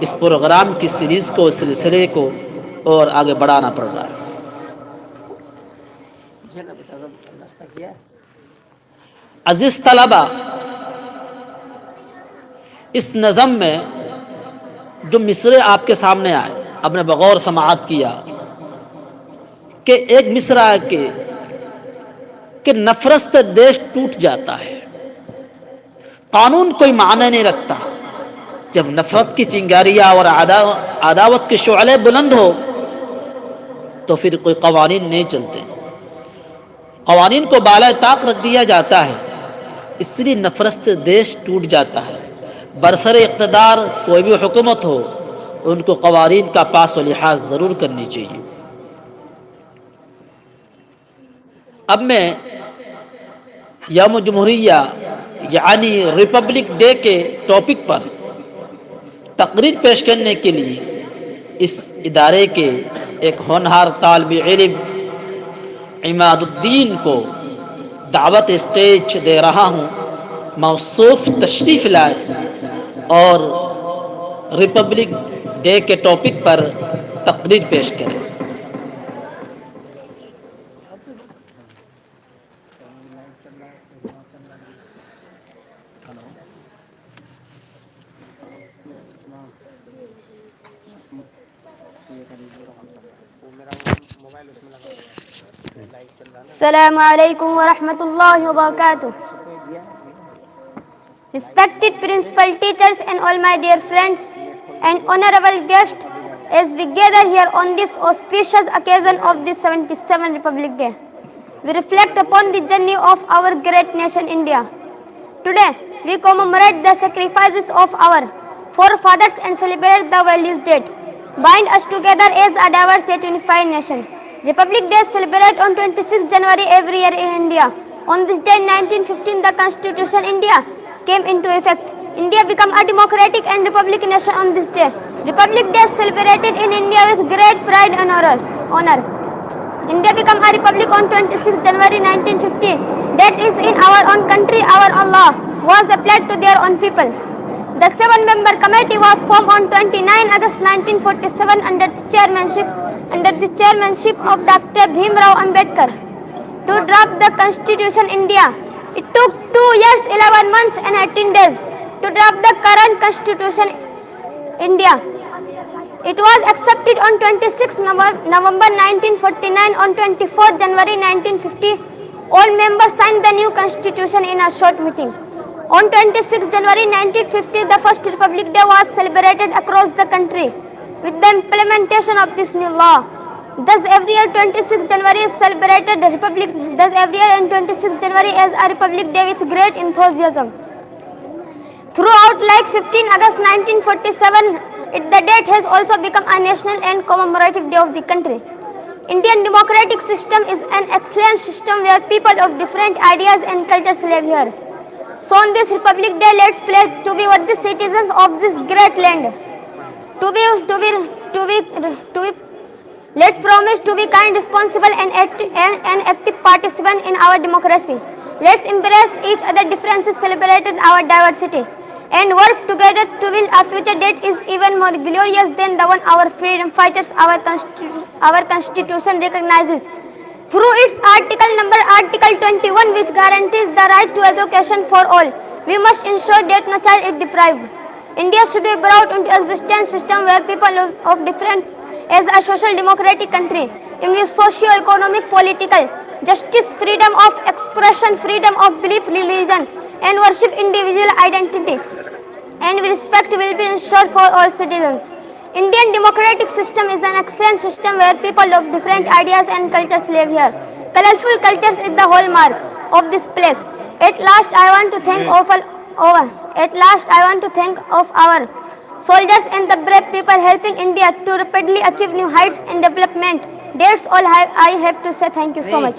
Speaker 1: اس پروگرام کی سیریز کو، سلسلے کو اور آگے بڑھانا پڑ رہا ہے۔
Speaker 5: یہ نا بتا ناشتہ کیا ہے؟
Speaker 1: عزیز طلبہ، اس نظم میں جو مصرعے آپ کے سامنے آئے، آپ نے بغور سماعت کیا کہ ایک مصرعہ ہے کہ نفرت سے دیش ٹوٹ جاتا ہے، قانون کوئی معنی نہیں رکھتا۔ جب نفرت کی چنگاریاں اور عداوت کے شعلے بلند ہو تو پھر کوئی قوانین نہیں چلتے، قوانین کو بالائے طاق رکھ دیا جاتا ہے، اس لیے نفرت سے دیش ٹوٹ جاتا ہے۔ برسر اقتدار کوئی بھی حکومت ہو، ان کو قوانین کا پاس و لحاظ ضرور کرنی چاہیے۔ اب میں یوم جمہوریہ یعنی ریپبلک ڈے کے ٹاپک پر تقریر پیش کرنے کے لیے اس ادارے کے ایک ہونہار طالب علم عماد الدین کو دعوت اسٹیج دے رہا ہوں، موصوف تشریف لائے اور ریپبلک ڈے کے ٹاپک پر تقریر پیش کریں۔
Speaker 6: السلام علیکم ورحمۃ اللہ وبرکاتہ. Respected principal teachers and all my dear friends and honorable guests, as we gather here on this auspicious occasion of the 77th Republic Day, we reflect upon the journey of our great nation India. Today, we commemorate the sacrifices of our forefathers and celebrate the values that bind us together as a diverse yet unified nation. Republic Day is celebrated on 26 January every year in India. On this day in 1915, the Constitution India came into effect. India became a democratic and republic nation on this day. Republic Day is celebrated in India with great pride and honor. India became a republic on 26 January 1950. That is, in our own country, our own law was applied to their own people. The 7-member committee was formed on 29 August 1947 under the chairmanship of Dr. Bhimrao Ambedkar to draft the Constitution India. It took 2 years, 11 months and 18 days to draft the current Constitution India. It was accepted on 26 November 1949. On 24 January 1950, all members signed the new Constitution in a short meeting. On 26 January 1950, the first Republic Day was celebrated across the country with the implementation of this new law. Thus, every year 26 January is celebrated in 26 January as a Republic Day with great enthusiasm. Throughout, like 15 August 1947, the date has also become a national and commemorative day of the country. Indian democratic system is an excellent system where people of different ideas and cultures live here. So on this Republic Day, let's pledge to be worthy citizens of this great land. Let's promise to be kind, responsible, and active participant in our democracy. Let's embrace each other's differences, celebrate our diversity, and work together to build a future that is even more glorious than the one our freedom fighters, our Constitution recognizes. Through its Article 21, which guarantees the right to education for all, we must ensure that no child is deprived. India should be brought into existence system where people of different as a social democratic country, in which socio-economic, political, justice, freedom of expression, freedom of belief, religion, and worship, individual identity, and respect will be ensured for all citizens. Indian democratic system is an excellent system where people of different ideas and cultures live here. Colorful cultures is the hallmark of this place. At last, I want to thank of our soldiers and the brave people helping India to rapidly achieve new heights and development. That's all I have to say. Thank you so much.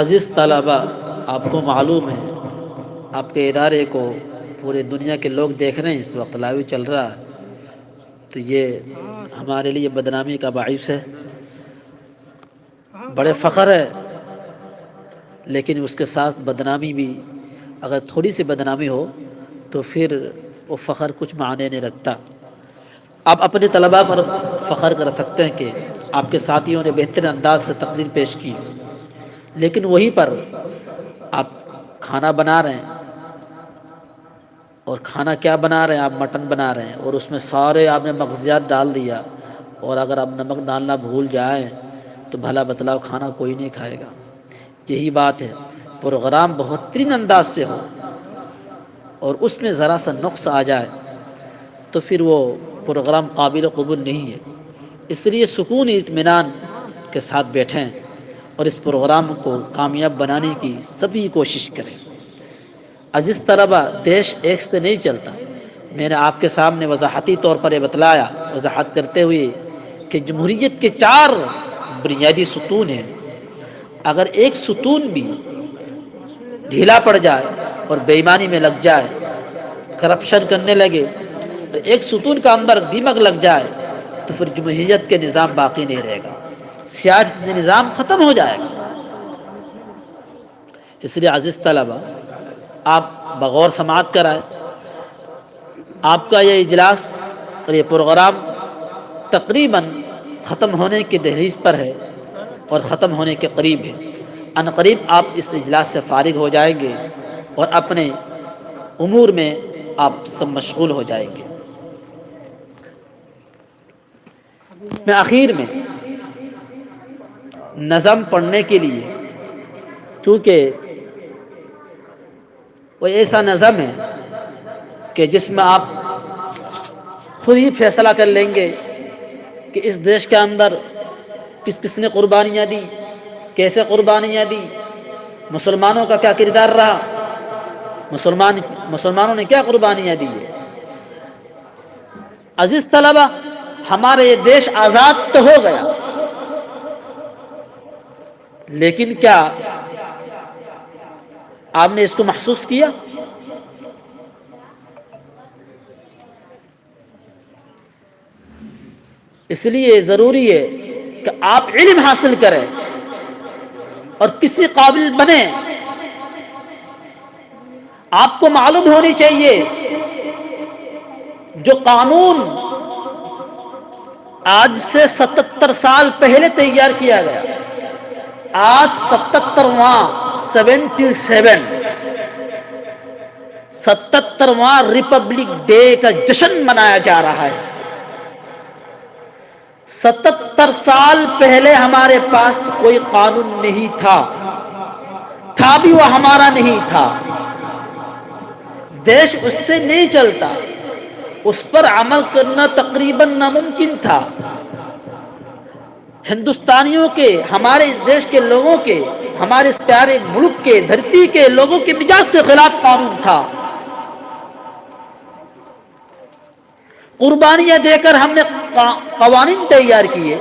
Speaker 1: عزیز طلبہ، آپ کو معلوم ہے آپ کے ادارے کو پورے دنیا کے لوگ دیکھ رہے ہیں، اس وقت لائیو چل رہا ہے، تو یہ ہمارے لیے بدنامی کا باعث ہے۔ بڑے فخر ہے، لیکن اس کے ساتھ بدنامی بھی، اگر تھوڑی سی بدنامی ہو تو پھر وہ فخر کچھ معنی نہیں رکھتا۔ آپ اپنے طلباء پر فخر کر سکتے ہیں کہ آپ کے ساتھیوں نے بہترین انداز سے تقریر پیش کی، لیکن وہیں پر آپ کھانا بنا رہے ہیں، اور کھانا کیا بنا رہے ہیں؟ آپ مٹن بنا رہے ہیں، اور اس میں سارے آپ نے مغزیات ڈال دیا، اور اگر آپ نمک ڈالنا بھول جائیں تو بھلا بتلاؤ کھانا کوئی نہیں کھائے گا۔ یہی بات ہے، پروگرام بہترین انداز سے ہو اور اس میں ذرا سا نقص آ جائے تو پھر وہ پروگرام قابل قبول نہیں ہے۔ اس لیے سکون اطمینان کے ساتھ بیٹھیں اور اس پروگرام کو کامیاب بنانے کی سبھی کوشش کریں۔ عزیز طلبہ، دیش ایک سے نہیں چلتا۔ میں نے آپ کے سامنے وضاحتی طور پر یہ بتلایا، وضاحت کرتے ہوئے کہ جمہوریت کے 4 بنیادی ستون ہیں۔ اگر ایک ستون بھی ڈھیلا پڑ جائے اور بے ایمانی میں لگ جائے، کرپشن کرنے لگے، تو ایک ستون کا اندر دیمک لگ جائے تو پھر جمہوریت کے نظام باقی نہیں رہے گا، سیاسی نظام ختم ہو جائے گا۔ اس لیے عزیز طلبہ، آپ بغور سماعت کرائیں۔ آپ کا یہ اجلاس اور یہ پروگرام تقریباً ختم ہونے کی دہلیز پر ہے اور ختم ہونے کے قریب ہے۔ ان قریب آپ اس اجلاس سے فارغ ہو جائیں گے اور اپنے امور میں آپ سب مشغول ہو جائیں گے۔ میں آخر میں نظم پڑھنے کے لیے، چونکہ وہ ایسا نظم ہے کہ جس میں آپ خود ہی فیصلہ کر لیں گے کہ اس دیش کے اندر کس کس نے قربانیاں دی، کیسے قربانیاں دی، مسلمانوں کا کیا کردار رہا، مسلمانوں نے کیا قربانیاں دی ہے۔ عزیز طلبہ، ہمارا یہ دیش آزاد تو ہو گیا، لیکن کیا آپ نے اس کو محسوس کیا؟ اس لیے ضروری ہے کہ آپ علم حاصل کریں اور کسی قابل بنیں۔ آپ کو معلوم ہونی چاہیے جو قانون آج سے 77 سال پہلے تیار کیا گیا، آج 77واں ریپبلک ڈے کا جشن منایا جا رہا ہے۔ 77 سال پہلے ہمارے پاس کوئی قانون نہیں تھا بھی وہ ہمارا نہیں تھا، دیش اس سے نہیں چلتا، اس پر عمل کرنا تقریباً ناممکن تھا۔ ہندوستانیوں کے، ہمارے اس دیش کے لوگوں کے، ہمارے اس پیارے ملک کے، دھرتی کے لوگوں کے مزاج کے خلاف قانون تھا۔ قربانیاں دے کر ہم نے قوانین تیار کیے،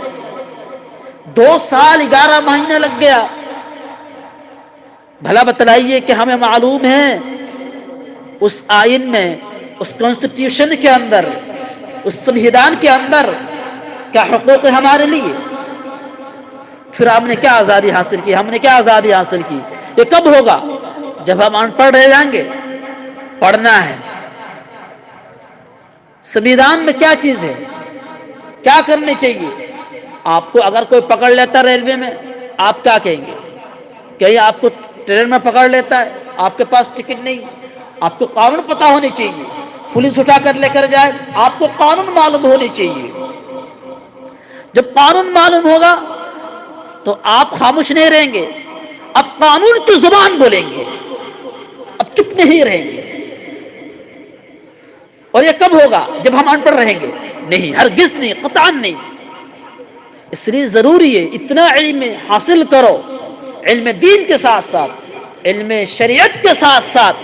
Speaker 1: 2 سال 11 مہینے لگ گیا۔ بھلا بتلائیے کہ ہمیں معلوم ہے اس آئین میں، اس کانسٹیٹیوشن کے اندر، اس سنویدھان کے اندر کیا حقوق ہے ہمارے لیے؟ پھر ہم نے کیا آزادی حاصل کی؟ ہم نے کیا آزادی حاصل کی؟ یہ کب ہوگا؟ جب ہم ان پڑھ رہ جائیں گے۔ پڑھنا ہے سنویدھان میں کیا چیز ہے، کیا کرنے چاہیے۔ آپ کو اگر کوئی پکڑ لیتا ریلوے میں، آپ کیا کہیں گے؟ کہیں آپ کو ٹرین میں پکڑ لیتا ہے، آپ کے پاس ٹکٹ نہیں، آپ کو قانون پتہ ہونے چاہیے۔ پولیس اٹھا کر لے کر جائے، آپ کو قانون معلوم ہونے چاہیے۔ جب قانون معلوم ہوگا تو آپ خاموش نہیں رہیں گے، اب قانون کی زبان بولیں گے، اب چپ نہیں رہیں گے۔ اور یہ کب ہوگا؟ جب ہم ان پڑھ رہیں گے؟ نہیں، ہرگز نہیں، قطعاً نہیں۔ اس لیے ضروری ہے اتنا علم حاصل کرو، علم دین کے ساتھ ساتھ، علم شریعت کے ساتھ ساتھ،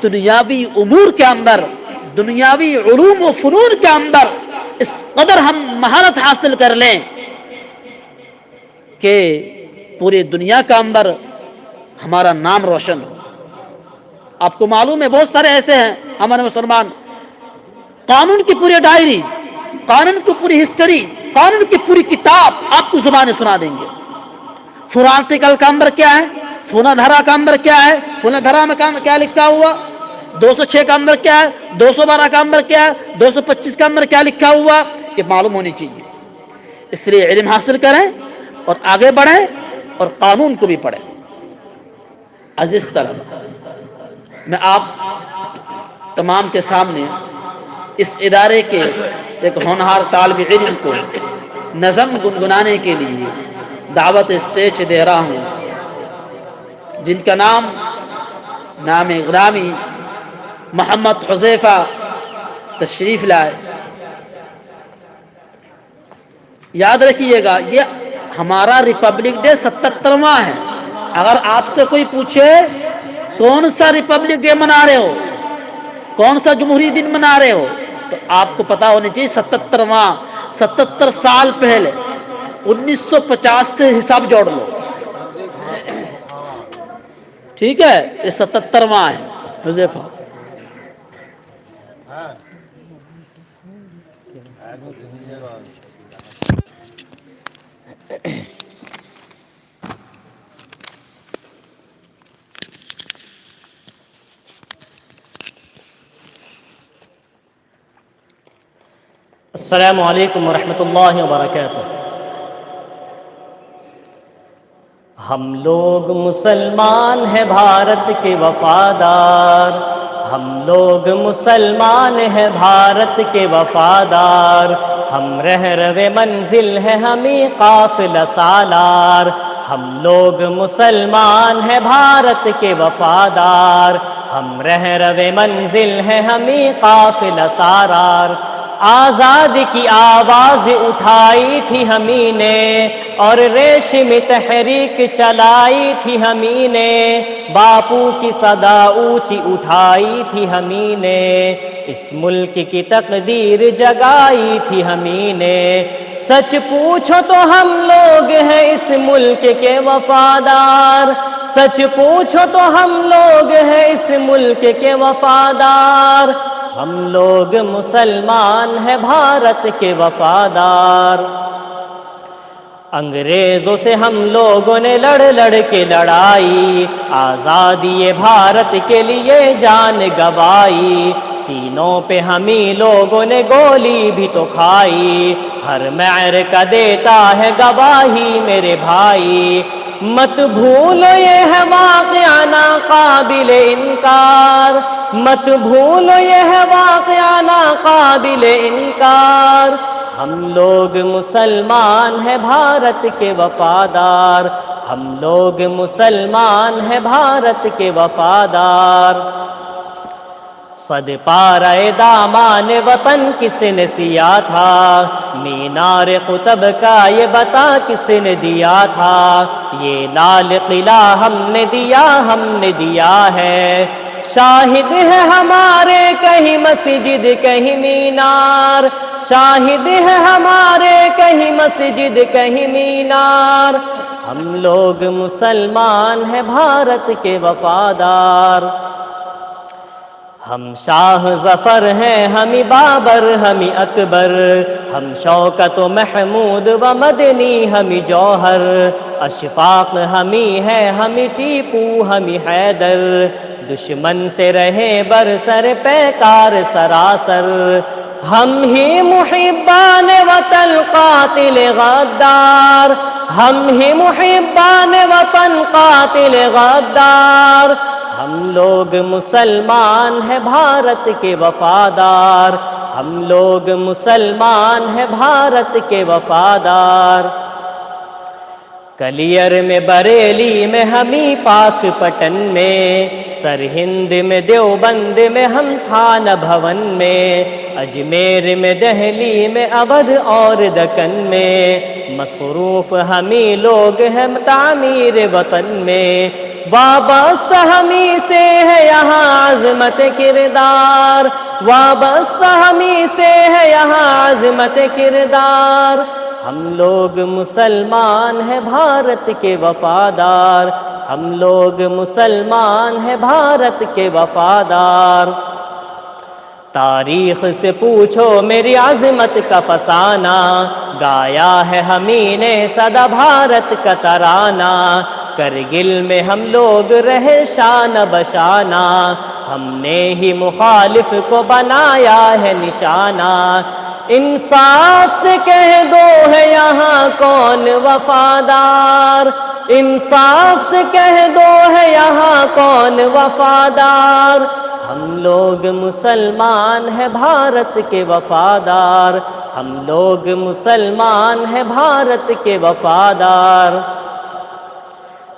Speaker 1: دنیاوی امور کے اندر، دنیاوی علوم و فنون کے اندر اس قدر ہم مہارت حاصل کر لیں کہ پوری دنیا کے اندر ہمارا نام روشن ہو۔ آپ کو معلوم ہے بہت سارے ایسے ہیں ہمارے مسلمان، قانون کی پوری ڈائری، قانون کی پوری ہسٹری، قانون کی پوری کتاب آپ کو زبانیں سنا دیں گے، فرارٹیکل کا نمبر کیا ہے، فونا دھرا کا نمبر کیا ہے، فونا دھرا میں کیا لکھا ہوا، 206 کا نمبر کیا ہے، 212 کا نمبر کیا ہے، 225 کا نمبر کیا لکھا ہوا، یہ معلوم ہونی چاہیے۔ اس لیے علم حاصل کریں اور آگے بڑھیں اور قانون کو بھی پڑھیں۔ عزیز طلبہ، میں آپ تمام کے سامنے اس ادارے کے ایک ہونہار طالب علم کو نظم گنگنانے کے لیے دعوت اسٹیج دے رہا ہوں، جن کا نام گرامی محمد حذیفہ تشریف لائے۔ یاد رکھیے گا، یہ ہمارا ریپبلک ڈے 77واں ہے۔ اگر آپ سے کوئی پوچھے کون سا ریپبلک ڈے منا رہے ہو، کون سا جمہوری دن منا رہے ہو، تو آپ کو پتا ہونا چاہیے 77واں، 77 سال پہلے 1950 سے حساب جوڑ لو، ٹھیک ہے، یہ 77واں ہے حذیفہ۔
Speaker 3: السلام علیکم ورحمۃ اللہ وبرکاتہ۔ ہم لوگ مسلمان ہیں بھارت کے وفادار، ہم لوگ مسلمان ہیں بھارت کے وفادار، ہم رہرو منزل ہیں ہمیں قافلہ سالار، ہم لوگ مسلمان ہیں بھارت کے وفادار، ہم رہرو منزل ہیں ہمیں قافلہ سالار۔ آزادی کی آواز اٹھائی تھی ہمیں نے اور ریشم تحریک چلائی تھی ہمیں نے، باپو کی صدا اونچی اٹھائی تھی ہمیں نے، اس ملک کی تقدیر جگائی تھی ہمیں نے۔ سچ پوچھو تو ہم لوگ ہیں اس ملک کے وفادار، سچ پوچھو تو ہم لوگ ہیں اس ملک کے وفادار، ہم لوگ مسلمان ہیں بھارت کے وفادار۔ انگریزوں سے ہم لوگوں نے لڑ کے لڑائی، آزادی بھارت کے لیے جان گوائی، سینوں پہ ہمیں لوگوں نے گولی بھی تو کھائی، ہر معرکہ دیتا ہے گواہی میرے بھائی، مت بھولو یہ ہے واقعہ ناقابل انکار، مت بھولو یہ ہے واقعہ ناقابل انکار، ہم لوگ مسلمان ہیں بھارت کے وفادار، ہم لوگ مسلمان ہیں بھارت کے وفادار۔ صد پارہ دامان وطن کس نے سیا تھا، مینار قطب کا یہ بتا کس نے دیا تھا، یہ لال قلعہ ہم نے دیا ہے، شاہد ہے ہمارے کہیں مسجد کہیں مینار، شاہد ہے ہمارے کہیں مسجد کہیں مینار، ہم لوگ مسلمان ہیں بھارت کے وفادار۔ ہم شاہ ظفر ہیں ہمیں بابر ہمیں اکبر، ہم شوکت و محمود و مدنی ہمیں جوہر، اشفاق ہمیں ہے ہمیں ٹیپو ہمیں حیدر، دشمن سے رہے برسر پیکار سراسر، ہم ہی محبان وطن قاتل غدار، ہم ہی محبان وطن قاتل غدار، ہم لوگ مسلمان ہیں بھارت کے وفادار، ہم لوگ مسلمان ہیں بھارت کے وفادار۔ کلیر میں بریلی میں ہمیں پاک پٹن میں، سرہند میں دیوبند میں ہم تھانہ بھون میں، اجمیر میں دہلی میں اودھ اور دکن میں، مصروف ہمیں لوگ ہیں تعمیر وطن میں، وابستہ ہمیں سے ہے یہاں عظمت کردار، وابستہ ہمیں سے ہے یہاں عظمت کردار، ہم لوگ مسلمان ہیں بھارت کے وفادار، ہم لوگ مسلمان ہیں بھارت کے وفادار۔ تاریخ سے پوچھو میری عظمت کا فسانہ، گایا ہے ہمیں نے صدا بھارت کا ترانہ، کرگل میں ہم لوگ رہے شانہ بشانہ، ہم نے ہی مخالف کو بنایا ہے نشانہ، انصاف سے کہہ دو ہے یہاں کون وفادار، انصاف سے کہہ دو ہے یہاں کون وفادار، ہم لوگ مسلمان ہیں بھارت کے وفادار، ہم لوگ مسلمان ہیں بھارت کے وفادار۔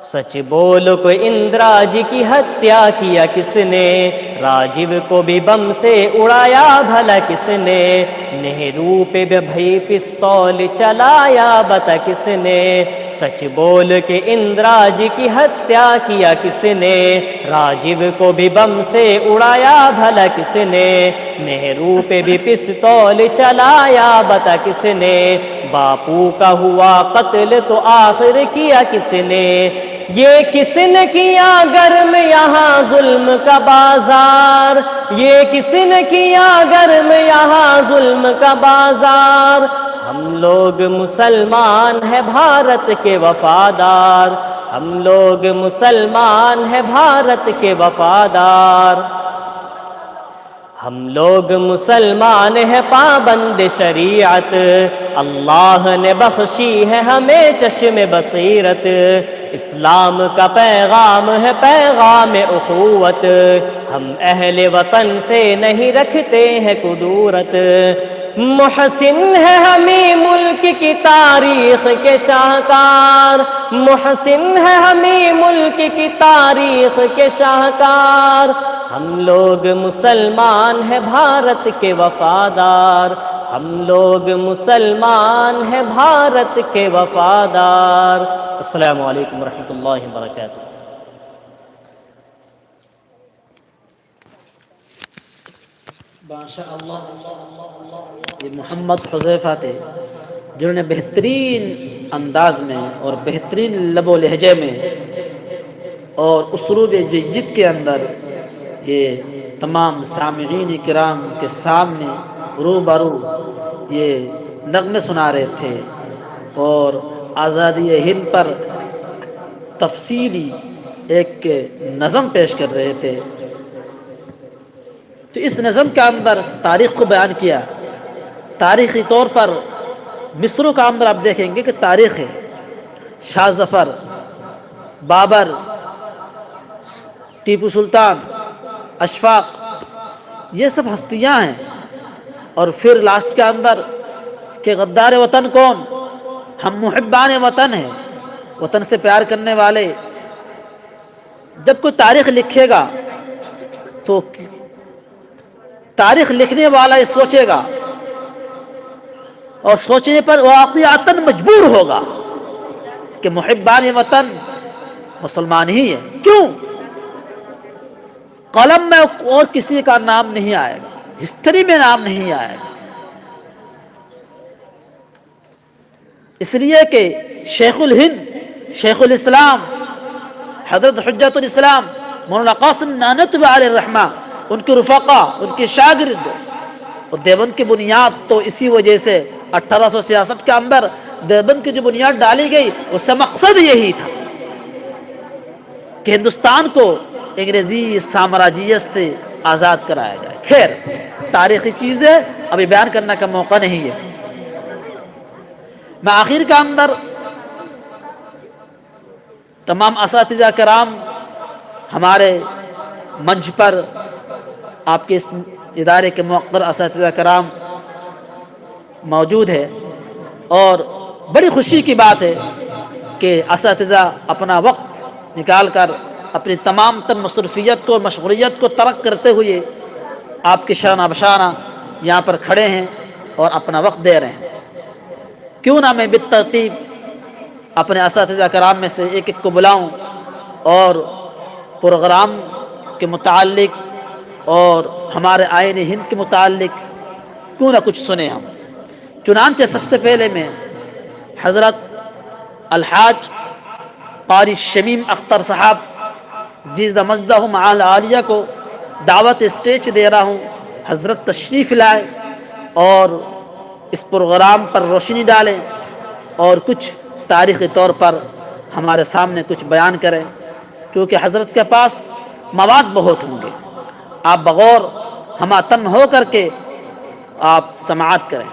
Speaker 3: سچ بولو کو اندرا جی کی ہتیا کیا کس نے، راجیو کو بھی بم سے اڑایا بھلا کس نے، نہرو پہ بھی پستول چلایا بتا کس نے، سچ بول کے اندرا جی کی ہتیا کیا کس نے، راجیو کو بھی بم سے اڑایا بھلا کس نے، نہرو پہ بھی پستول چلایا بتا کس نے، باپو کا ہوا قتل تو آخر کیا کس نے، یہ کس نے کیا گرم یہاں ظلم کا بازار، یہ کس نے کیا گرم یہاں ظلم کا بازار، ہم لوگ مسلمان ہیں بھارت کے وفادار، ہم لوگ مسلمان ہیں بھارت کے وفادار، ہم لوگ مسلمان ہیں پابند شریعت، اللہ نے بخشی ہے ہمیں چشم بصیرت، اسلام کا پیغام ہے پیغام اخوت، ہم اہل وطن سے نہیں رکھتے ہیں کدورت، محسن ہے ہمیں ملک کی تاریخ کے شاہکار، محسن ہے ہمیں ملک کی تاریخ کے شاہکار، ہم لوگ مسلمان ہیں بھارت کے وفادار، ہم لوگ مسلمان ہیں بھارت کے وفادار۔ السلام علیکم ورحمۃ اللہ وبرکاتہ۔
Speaker 1: ماشاء اللہ، یہ محمد حذیفہ تھے جنہوں نے بہترین انداز میں اور بہترین لب و لہجے میں اور اسلوب جید کے اندر یہ تمام سامعین کرام کے سامنے روبرو یہ نغمے سنا رہے تھے اور آزادی ہند پر تفصیلی ایک نظم پیش کر رہے تھے۔ تو اس نظم کے اندر تاریخ کو بیان کیا، تاریخی طور پر مصروں کا اندر آپ دیکھیں گے کہ تاریخ ہے، شاہ ظفر، بابر، ٹیپو سلطان، اشفاق، یہ سب ہستیاں ہیں، اور پھر لاسٹ کے اندر کہ غدار وطن کون، ہم محبان وطن ہیں، وطن سے پیار کرنے والے۔ جب کوئی تاریخ لکھے گا تو تاریخ لکھنے والا یہ سوچے گا اور سوچنے پر واقعاتاً مجبور ہوگا کہ محبان وطن مسلمان ہی ہے۔ کیوں؟ قلم میں اور کسی کا نام نہیں آئے گا، ہسٹری میں نام نہیں آئے گا، اس لیے کہ شیخ الہند، شیخ الاسلام، حضرت حجت الاسلام مولانا قاسم نانوتوی علیہ الرحمہ، ان کے رفقا، ان کے شاگرد، اور دیوبند کی بنیاد تو اسی وجہ سے 1866 کے اندر دیوبند کی جو بنیاد ڈالی گئی اس کا مقصد یہی تھا کہ ہندوستان کو انگریزی سامراجیت سے آزاد کرایا جائے۔ خیر، تاریخی چیزیں ابھی بیان کرنے کا موقع نہیں ہے۔ میں آخر کا اندر تمام اساتذہ کرام ہمارے منچ پر، آپ کے اس ادارے کے موقر اساتذہ کرام موجود ہے، اور بڑی خوشی کی بات ہے کہ اساتذہ اپنا وقت نکال کر اپنی تمام تر مصروفیت کو، مشغولیت کو ترک کرتے ہوئے آپ کے شانہ بشانہ یہاں پر کھڑے ہیں اور اپنا وقت دے رہے ہیں۔ کیوں نہ میں بالترتیب اپنے اساتذہ کرام میں سے ایک ایک کو بلاؤں اور پروگرام کے متعلق اور ہمارے آئین ہند کے متعلق کیوں نہ کچھ سنیں ہم۔ چنانچہ سب سے پہلے میں حضرت الحاج قاری شمیم اختر صاحب جیزدہ مجدہ معال عالیہ کو دعوت اسٹیج دے رہا ہوں۔ حضرت تشریف لائے اور اس پروگرام پر روشنی ڈالیں اور کچھ تاریخی طور پر ہمارے سامنے کچھ بیان کریں، کیونکہ حضرت کے پاس مواد بہت ہوں گے۔ آپ بغور ہمہ ہو کر کے آپ سماعت کریں۔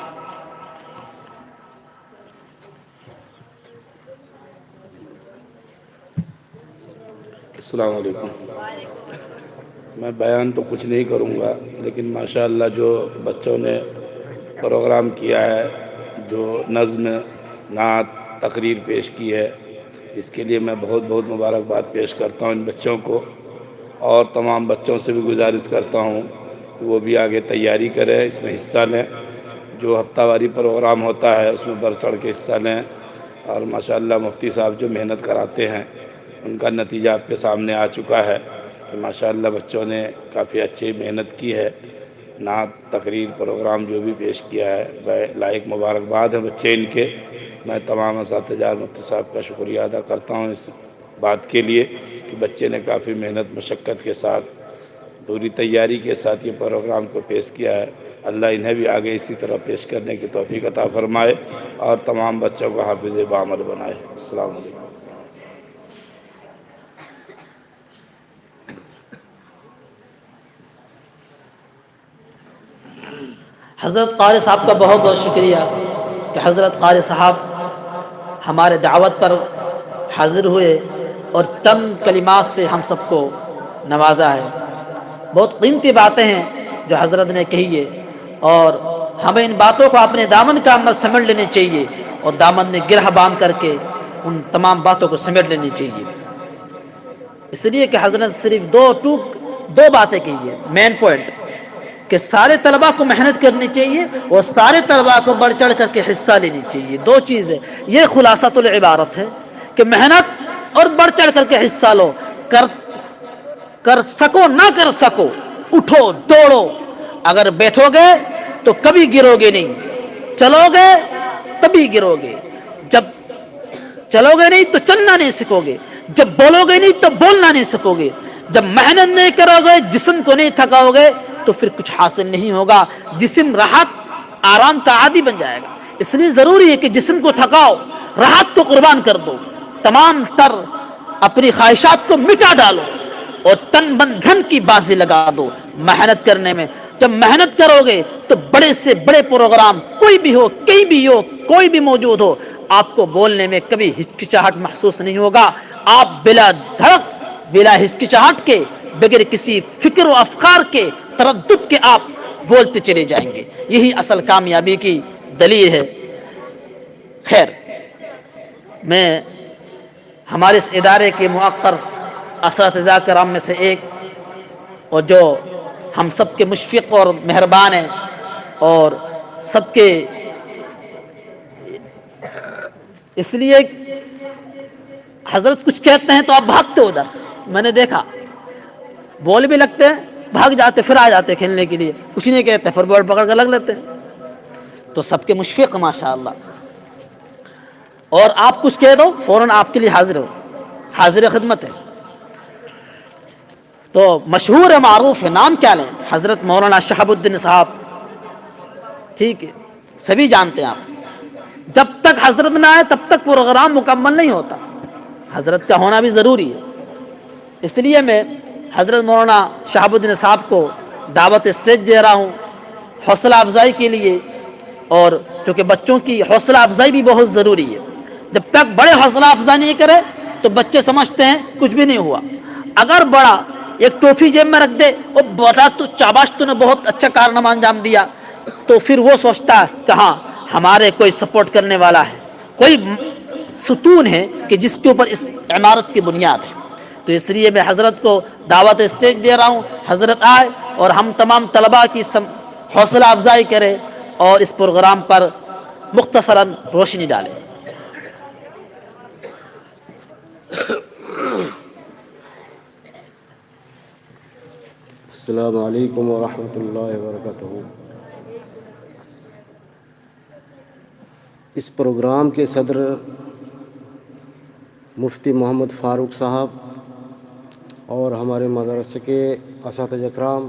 Speaker 4: السلام علیکم۔ میں بیان تو کچھ نہیں کروں گا، لیکن ماشاءاللہ جو بچوں نے پروگرام کیا ہے، جو نظم نعت تقریر پیش کی ہے، اس کے لیے میں بہت بہت مبارکباد پیش کرتا ہوں ان بچوں کو، اور تمام بچوں سے بھی گزارش کرتا ہوں کہ وہ بھی آگے تیاری کریں، اس میں حصہ لیں۔ جو ہفتہ واری پروگرام ہوتا ہے اس میں بڑھ چڑھ کے حصہ لیں، اور ماشاءاللہ مفتی صاحب جو محنت کراتے ہیں ان کا نتیجہ آپ کے سامنے آ چکا ہے کہ ماشاءاللہ بچوں نے کافی اچھی محنت کی ہے۔ نعت تقریر پروگرام جو بھی پیش کیا ہے، لائق مبارکباد ہے بچے ان کے۔ میں تمام اساتذہ مفتی صاحب کا شکریہ ادا کرتا ہوں اس بات کے لیے کہ بچے نے کافی محنت مشقت کے ساتھ پوری تیاری کے ساتھ یہ پروگرام کو پیش کیا ہے۔ اللہ انہیں بھی آگے اسی طرح پیش کرنے کی توفیق عطا فرمائے اور تمام بچوں کو حافظ بعمل بنائے۔ السلام علیکم۔
Speaker 1: حضرت قاری صاحب کا بہت بہت شکریہ کہ حضرت قاری صاحب ہمارے دعوت پر حاضر ہوئے اور چند کلمات سے ہم سب کو نوازا ہے۔ بہت قیمتی باتیں ہیں جو حضرت نے کہی ہے، اور ہمیں ان باتوں کو اپنے دامن کا اندر سمیٹ لینے چاہیے، اور دامن میں گرہ باندھ کر کے ان تمام باتوں کو سمیٹ لینی چاہیے۔ اس لیے کہ حضرت صرف دو باتیں کہی ہے، مین پوائنٹ، کہ سارے طلباء کو محنت کرنی چاہیے اور سارے طلباء کو بڑھ چڑھ کر کے حصہ لینی چاہیے۔ دو چیزیں، یہ خلاصۃ العبارت ہے کہ محنت اور بڑھ چڑھ کر کے حصہ لو۔ کر سکو نہ کر سکو، اٹھو دوڑو۔ اگر بیٹھو گے تو کبھی گرو گے نہیں، چلو گے تبھی گرو گے۔ جب چلو گے نہیں تو چلنا نہیں سیکھو گے، جب بولو گے نہیں تو بولنا نہیں سیکھو گے، جب محنت نہیں کرو گے، جسم کو نہیں تھکاؤ گے تو پھر کچھ حاصل نہیں ہوگا۔ جسم راحت آرام کا عادی بن جائے گا۔ اس لیے ضروری ہے کہ جسم کو تھکاؤ، راحت کو قربان کر دو، تمام تر اپنی خواہشات کو مٹا ڈالو اور تن من دھن کی بازی لگا دو محنت کرنے میں۔ جب محنت کرو گے تو بڑے سے بڑے پروگرام کوئی بھی ہو، کہیں بھی ہو، کوئی بھی موجود ہو، آپ کو بولنے میں کبھی ہچکچاہٹ محسوس نہیں ہوگا۔ آپ بلا دھڑک، بلا ہچکچاہٹ کے، بغیر کسی فکر و افکار کے، تردد کے آپ بولتے چلے جائیں گے۔ یہی اصل کامیابی کی دلیل ہے۔ خیر، میں ہمارے اس ادارے کے موقر اساتذہ کرام میں سے ایک، اور جو ہم سب کے مشفق اور مہربان ہیں، اور سب کے اس لیے حضرت کچھ کہتے ہیں تو آپ بھاگتے ہو ادھر، میں نے دیکھا، بول بھی لگتے ہیں، بھاگ جاتے، پھر آ جاتے کھیلنے کے لیے، کچھ نہیں کہتے، پھر بال پکڑ کر لگ لیتے ہیں۔ تو سب کے مشفق ماشاءاللہ، اور آپ کچھ کہہ دو فوراً آپ کے لیے حاضر خدمت ہے۔ تو مشہور ہے، معروف ہے، نام کیا لیں؟ حضرت مولانا شہاب الدین صاحب، ٹھیک ہے، سبھی جانتے ہیں آپ۔ جب تک حضرت نہ آئے تب تک پروگرام مکمل نہیں ہوتا، حضرت کا ہونا بھی ضروری ہے۔ اس لیے میں حضرت مولانا شہاب الدین صاحب کو دعوت اسٹیج دے رہا ہوں حوصلہ افزائی کے لیے، اور چونکہ بچوں کی حوصلہ افزائی بھی بہت ضروری ہے۔ جب تک بڑے حوصلہ افزائی نہیں کرے تو بچے سمجھتے ہیں کچھ بھی نہیں ہوا۔ اگر بڑا ایک ٹوفی جیب میں رکھ دے، وہ بڑا تو شاباش تو نے بہت اچھا کارنامہ انجام دیا، تو پھر وہ سوچتا ہے کہ ہاں ہمارے کوئی سپورٹ کرنے والا ہے، کوئی ستون ہے کہ جس کے اوپر اس عمارت کی بنیاد ہے۔ تو اس لیے میں حضرت کو دعوت اسٹیج دے رہا ہوں، حضرت آئے اور ہم تمام طلباء کی حوصلہ افزائی کریں اور اس پروگرام پر مختصراً روشنی ڈالیں۔
Speaker 7: السلام علیکم ورحمۃ اللہ وبرکاتہ۔ اس پروگرام کے صدر مفتی محمد فاروق صاحب اور ہمارے مدرسے کے اساتذہ کرام،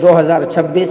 Speaker 5: 2026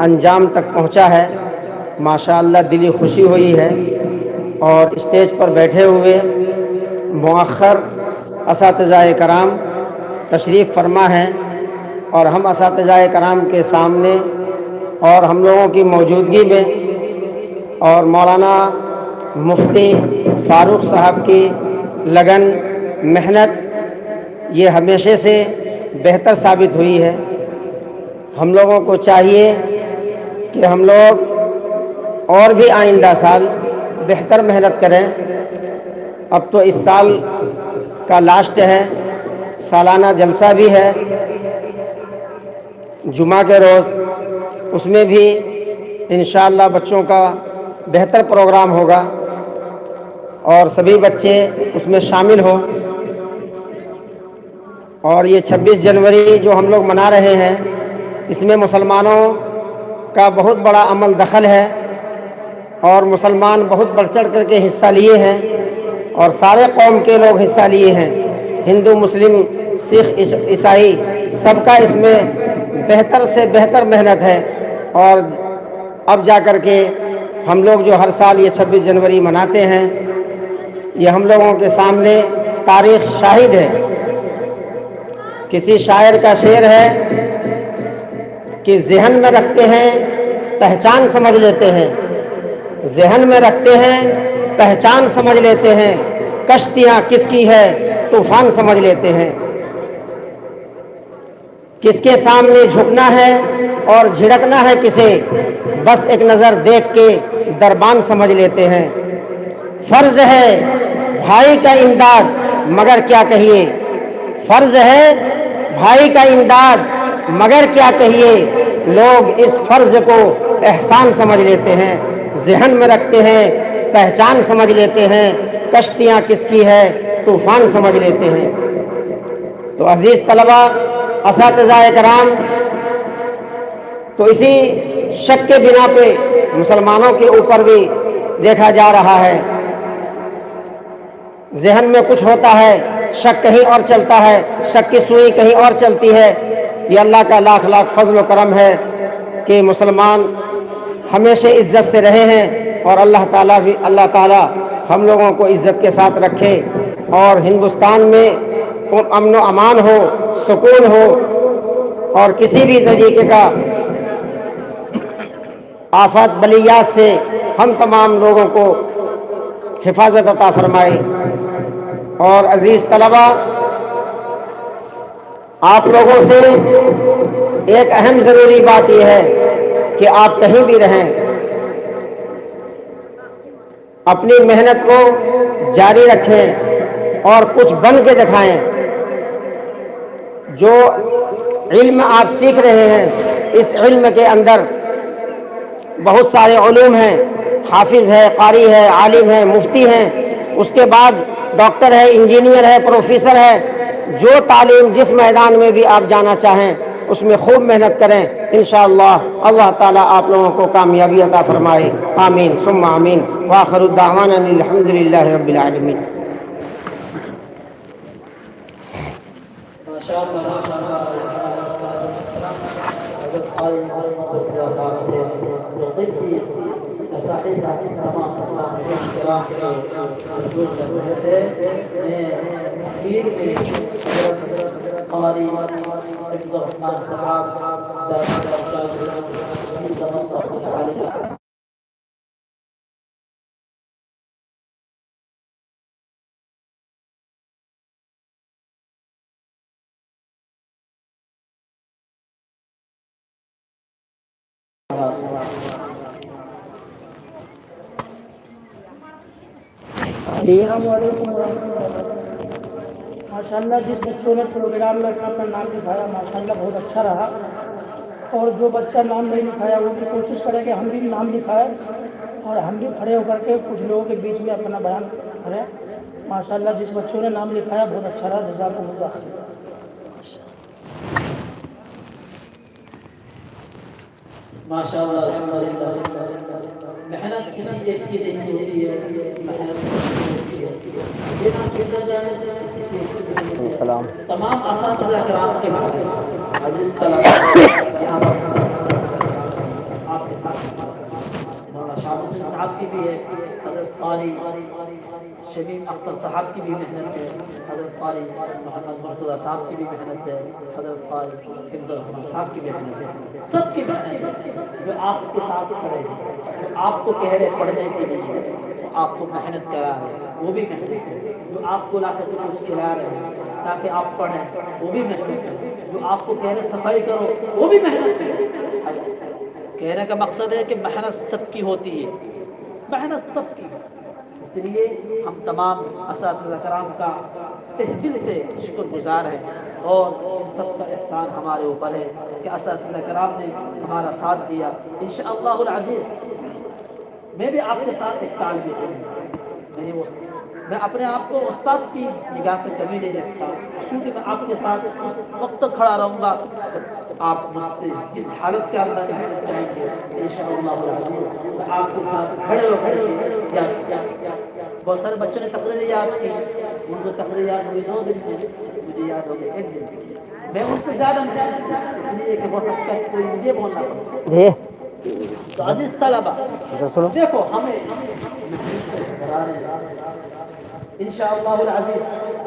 Speaker 5: انجام تک پہنچا ہے، ماشاءاللہ دلی خوشی ہوئی ہے۔ اور اسٹیج پر بیٹھے ہوئے مؤخر اساتذہ کرام تشریف فرما ہیں، اور ہم اساتذہ کرام کے سامنے اور ہم لوگوں کی موجودگی میں اور مولانا مفتی فاروق صاحب کی لگن محنت یہ ہمیشہ سے بہتر ثابت ہوئی ہے۔ ہم لوگوں کو چاہیے کہ ہم لوگ اور بھی آئندہ سال بہتر محنت کریں۔ اب تو اس سال کا لاسٹ ہے، سالانہ جلسہ بھی ہے جمعہ کے روز، اس میں بھی انشاءاللہ بچوں کا بہتر پروگرام ہوگا اور سبھی بچے اس میں شامل ہوں۔ اور یہ 26 جنوری جو ہم لوگ منا رہے ہیں، اس میں مسلمانوں کا بہت بڑا عمل دخل ہے، اور مسلمان بہت بڑھ چڑھ کر کے حصہ لیے ہیں، اور سارے قوم کے لوگ حصہ لیے ہیں، ہندو مسلم سکھ عیسائی سب کا اس میں بہتر سے بہتر محنت ہے۔ اور اب جا کر کے ہم لوگ جو ہر سال یہ 26 جنوری مناتے ہیں، یہ ہم لوگوں کے سامنے تاریخ شاہد ہے۔ کسی شاعر کا شعر ہے کہ ذہن میں رکھتے ہیں پہچان سمجھ لیتے ہیں، ذہن میں رکھتے ہیں پہچان سمجھ لیتے ہیں، کشتیاں کس کی ہے طوفان سمجھ لیتے ہیں۔ کس کے سامنے جھکنا ہے اور جھڑکنا ہے کسے، بس ایک نظر دیکھ کے دربان سمجھ لیتے ہیں۔ فرض ہے بھائی کا امداد مگر کیا کہیے، فرض ہے بھائی کا امداد مگر کیا کہیے، لوگ اس فرض کو احسان سمجھ لیتے ہیں، ذہن میں رکھتے ہیں پہچان سمجھ لیتے ہیں، کشتیاں کس کی ہے طوفان سمجھ لیتے ہیں۔ تو عزیز طلبہ، اساتذہ کرام، تو اسی شک کے بنا پہ مسلمانوں کے اوپر بھی دیکھا جا رہا ہے، ذہن میں کچھ ہوتا ہے، شک کہیں اور چلتا ہے، شک کی سوئی کہیں اور چلتی ہے۔ یہ اللہ کا لاکھ لاکھ فضل و کرم ہے کہ مسلمان ہمیشہ عزت سے رہے ہیں، اور اللہ تعالیٰ ہم لوگوں کو عزت کے ساتھ رکھے، اور ہندوستان میں امن و امان ہو، سکون ہو، اور کسی بھی طریقے کا آفات بلیات سے ہم تمام لوگوں کو حفاظت عطا فرمائے۔ اور عزیز طلبہ، آپ لوگوں سے ایک اہم ضروری بات یہ ہے کہ آپ کہیں بھی رہیں، اپنی محنت کو جاری رکھیں اور کچھ بن کے دکھائیں۔ جو علم آپ سیکھ رہے ہیں، اس علم کے اندر بہت سارے علوم ہیں، حافظ ہے، قاری ہے، عالم ہے، مفتی ہیں، اس کے بعد ڈاکٹر ہے، انجینئر ہے، پروفیسر ہے۔ جو تعلیم جس میدان میں بھی آپ جانا چاہیں اس میں خوب محنت کریں، انشاءاللہ اللہ تعالیٰ آپ لوگوں کو کامیابی عطا فرمائے۔ آمین ثم آمین، وآخر الدعوانا الحمدللہ رب العالمین۔
Speaker 8: السلام علیکم ورحمۃ اللہ۔ ماشاءاللہ جس بچوں نے پروگرام میں اپنا نام لکھایا ماشاءاللہ بہت اچھا رہا، اور جو بچہ نام نہیں لکھایا وہ بھی کوشش کرے کہ ہم بھی نام لکھائیں اور ہم بھی کھڑے ہو کر کے کچھ لوگوں کے بیچ میں اپنا بیان کریں۔ ماشاءاللہ جس بچوں نے نام لکھایا بہت اچھا رہا، جزاکم اللہ خیر۔
Speaker 1: ماشاءاللہ الحمدللہ، محنت کسی ایک کی نہیں ہوتی ہے، محنت ہوتی ہے، جتنا کیا جائے کسی
Speaker 5: سلام
Speaker 1: تمام اساتذہ کرام کے بارے عزیز طلبہ یہاں پر کی بھی ہے، حضرت قاری شمیم اختر صاحب کی بھی محنت ہے، حضرت قاری محمد مرتضیٰ صاحب کی بھی محنت ہے، حضرت قاری حفظ الرحمان صاحب کی بھی محنت ہے، سب کی محنت ہے جو آپ کے ساتھ کھڑے ہیں، جو آپ کو کہہ رہے پڑھنے کے لیے، جو آپ کو محنت کرا رہے وہ بھی محنت ہے، جو آپ کو لا کر کے کچھ کھلا رہے ہیں تاکہ آپ پڑھیں وہ بھی محنت ہے، جو آپ کو کہہ رہے صفائی کرو وہ بھی محنت ہے۔ کہنے کا مقصد ہے کہ محنت سب کی ہوتی ہے، محنت سب کی، اس لیے ہم تمام اساتذہ کرام کا تہ دل سے شکر گزار ہیں، اور ان سب کا احسان ہمارے اوپر ہے کہ اساتذہ کرام نے ہمارا ساتھ دیا۔ انشاءاللہ العزیز میں بھی آپ کے ساتھ ایک طالب علم ہوں، میں اپنے آپ کو استاد کی نگاہ سے کبھی نہیں دیکھتا، کیونکہ میں آپ کے ساتھ وقت تک کھڑا رہوں گا، آپ مجھ سے جس حالت کے اندر محنت کریں گے انشاءاللہ العزیز میں آپ کے ساتھ کھڑے ہو کر بہت سارے بچوں نے تقریر یاد کی، ان کو تقریر یاد ہوئی 9 دن میں، مجھے یاد ہو گیا 1 دن، میں ان سے زیادہ محنت اس لیے کہ بہت اچھا کوئی مجھے بولنا پڑتا۔ تو عزیز طلبہ دیکھو ہمیں انشاءاللہ العزیز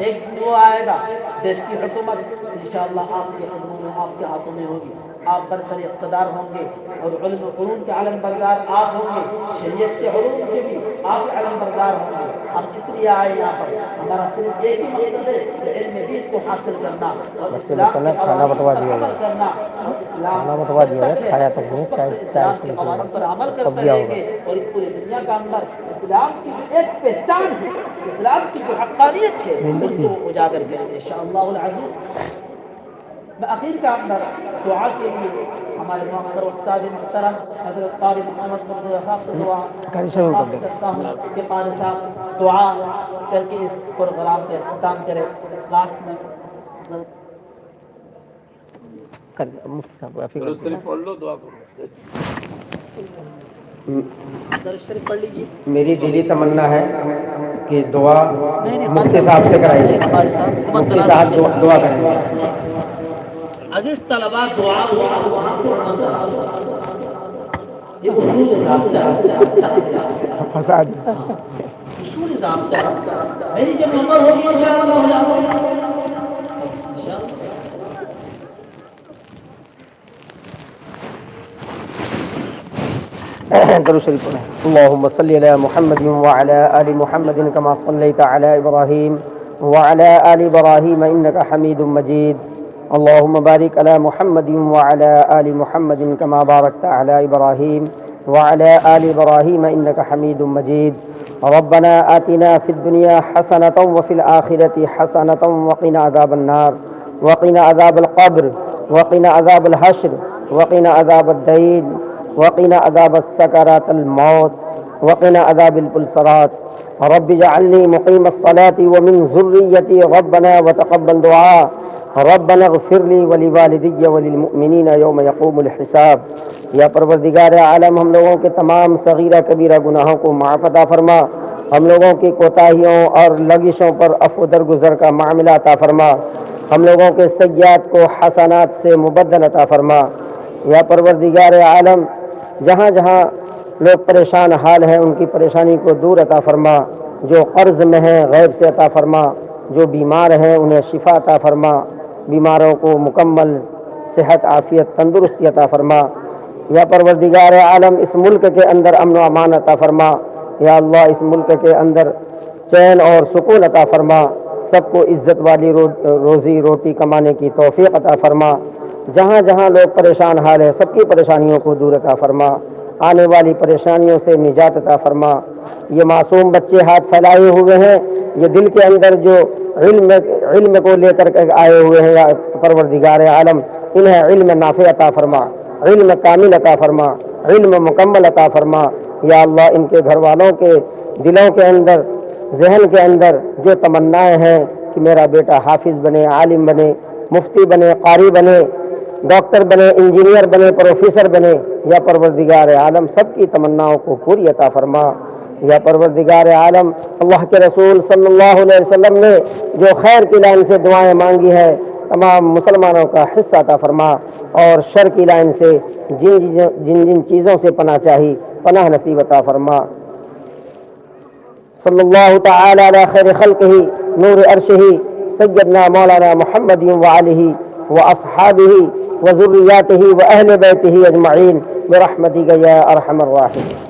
Speaker 1: ایک وہ آئے گا، دیش کی حکومت انشاءاللہ آپ کے قدموں میں، آپ کے ہاتھوں میں ہوگی، آپ برسر اقتدار ہوں گے، اور علم و فنون کے علم بردار آپ ہوں گے، شریعت کے علوم کے بھی آپ علم بردار ہوں گے۔ ہم اس لیے آئے یہاں پر، ہمارا صرف ایک ہی مقصد ہے کہ علم دین کو حاصل کرنا اور اسلام کے قوانین پر عمل کرنا، اور اسلام کے قوانین پر عمل کرتے رہیں گے، اور اس پوری دنیا کا اندر اسلام کی ایک پہچان ہے، اسلام کی جو حقانیت ہے اس کو اجاگر کریں گے انشاءاللہ العزیز۔ میں اخیر کا اندر دعا کے لیے ہمارے محترم استاد محترم حضرت قاری محمد مرتضیٰ صاحب سے دعا کرتا ہوں کہ قاری صاحب دعا کر کے اس پروگرام کا اختتام کرے۔ لاسٹ میں
Speaker 5: میری دلی تمنا ہے کہ دعا مفتی صاحب سے کرائیے، مفتی صاحب دعا کریں۔
Speaker 1: عزیز طلبہ دعا یہ اصول ضابطہ میری جب عمر ہوگی انشاءاللہ
Speaker 5: درود شریف پڑھیں۔ اللهم صل على محمد وعلى آل محمد كما صليت على إبراهيم وعلى آل إبراهيم إنك حميد مجيد، اللهم بارك على محمد وعلى آل محمد كما باركت على إبراهيم وعلى آل إبراهيم إنك حميد مجيد، ربنا آتنا في الدنيا حسنة وفي الآخرة حسنة وقنا عذاب النار وقنا عذاب القبر وقنا عذاب الحشر وقنا عذاب الدين وقنا عذاب السكرات الموت وقنا عذاب البلسرات، رب اجعلني مقيم الصلاة ومن ذريتي ربنا وتقبل دعاء، ربنا اغفر لي ولوالدي وللمؤمنين يوم يقوم الحساب۔ یا پروردگار عالم ہم لوگوں کے تمام صغیرہ کبیرہ گناہوں کو معاف عطا فرما، ہم لوگوں کی کوتاہیوں اور لغزشوں پر عفو درگزر کا معاملہ عطا فرما، ہم لوگوں کے سیئات کو حسنات سے مبدل عطا فرما۔ یا پروردگار عالم جہاں جہاں لوگ پریشان حال ہیں ان کی پریشانی کو دور عطا فرما، جو قرض میں ہیں غیب سے عطا فرما، جو بیمار ہیں انہیں شفا عطا فرما، بیماروں کو مکمل صحت عافیت تندرستی عطا فرما۔ یا پروردگار عالم اس ملک کے اندر امن و امان عطا فرما، یا اللہ اس ملک کے اندر چین اور سکون عطا فرما، سب کو عزت والی روزی روٹی کمانے کی توفیق عطا فرما، جہاں جہاں لوگ پریشان حال ہے سب کی پریشانیوں کو دور عطا فرما، آنے والی پریشانیوں سے نجات عطا فرما۔ یہ معصوم بچے ہاتھ پھیلائے ہوئے ہیں، یہ دل کے اندر جو علم کو لے کر آئے ہوئے ہیں، یا پروردگار عالم انہیں علم نافع عطا فرما، علم کامل عطا فرما، علم مکمل عطا فرما۔ یا اللہ ان کے گھر والوں کے دلوں کے اندر ذہن کے اندر جو تمنائیں ہیں کہ میرا بیٹا حافظ بنے، عالم بنے، مفتی بنے، قاری بنے، ڈاکٹر بنے، انجینئر بنے، پروفیسر بنے، یا پروردگار عالم سب کی تمناؤں کو پوری عطا فرما۔ یا پروردگار عالم اللہ کے رسول صلی اللہ علیہ وسلم نے جو خیر کی لائن سے دعائیں مانگی ہے تمام مسلمانوں کا حصہ عطا فرما، اور شر کی لائن سے جن چیزوں سے پناہ چاہی پناہ نصیب عطا فرما۔ صلی اللہ تعالی علی خیر خلقہ نور عرشہ سیدنا مولانا محمد وآلہ واصحابہ وذریاتہ واہل بیتہ اجمعین برحمتک یا ارحم الراحمین.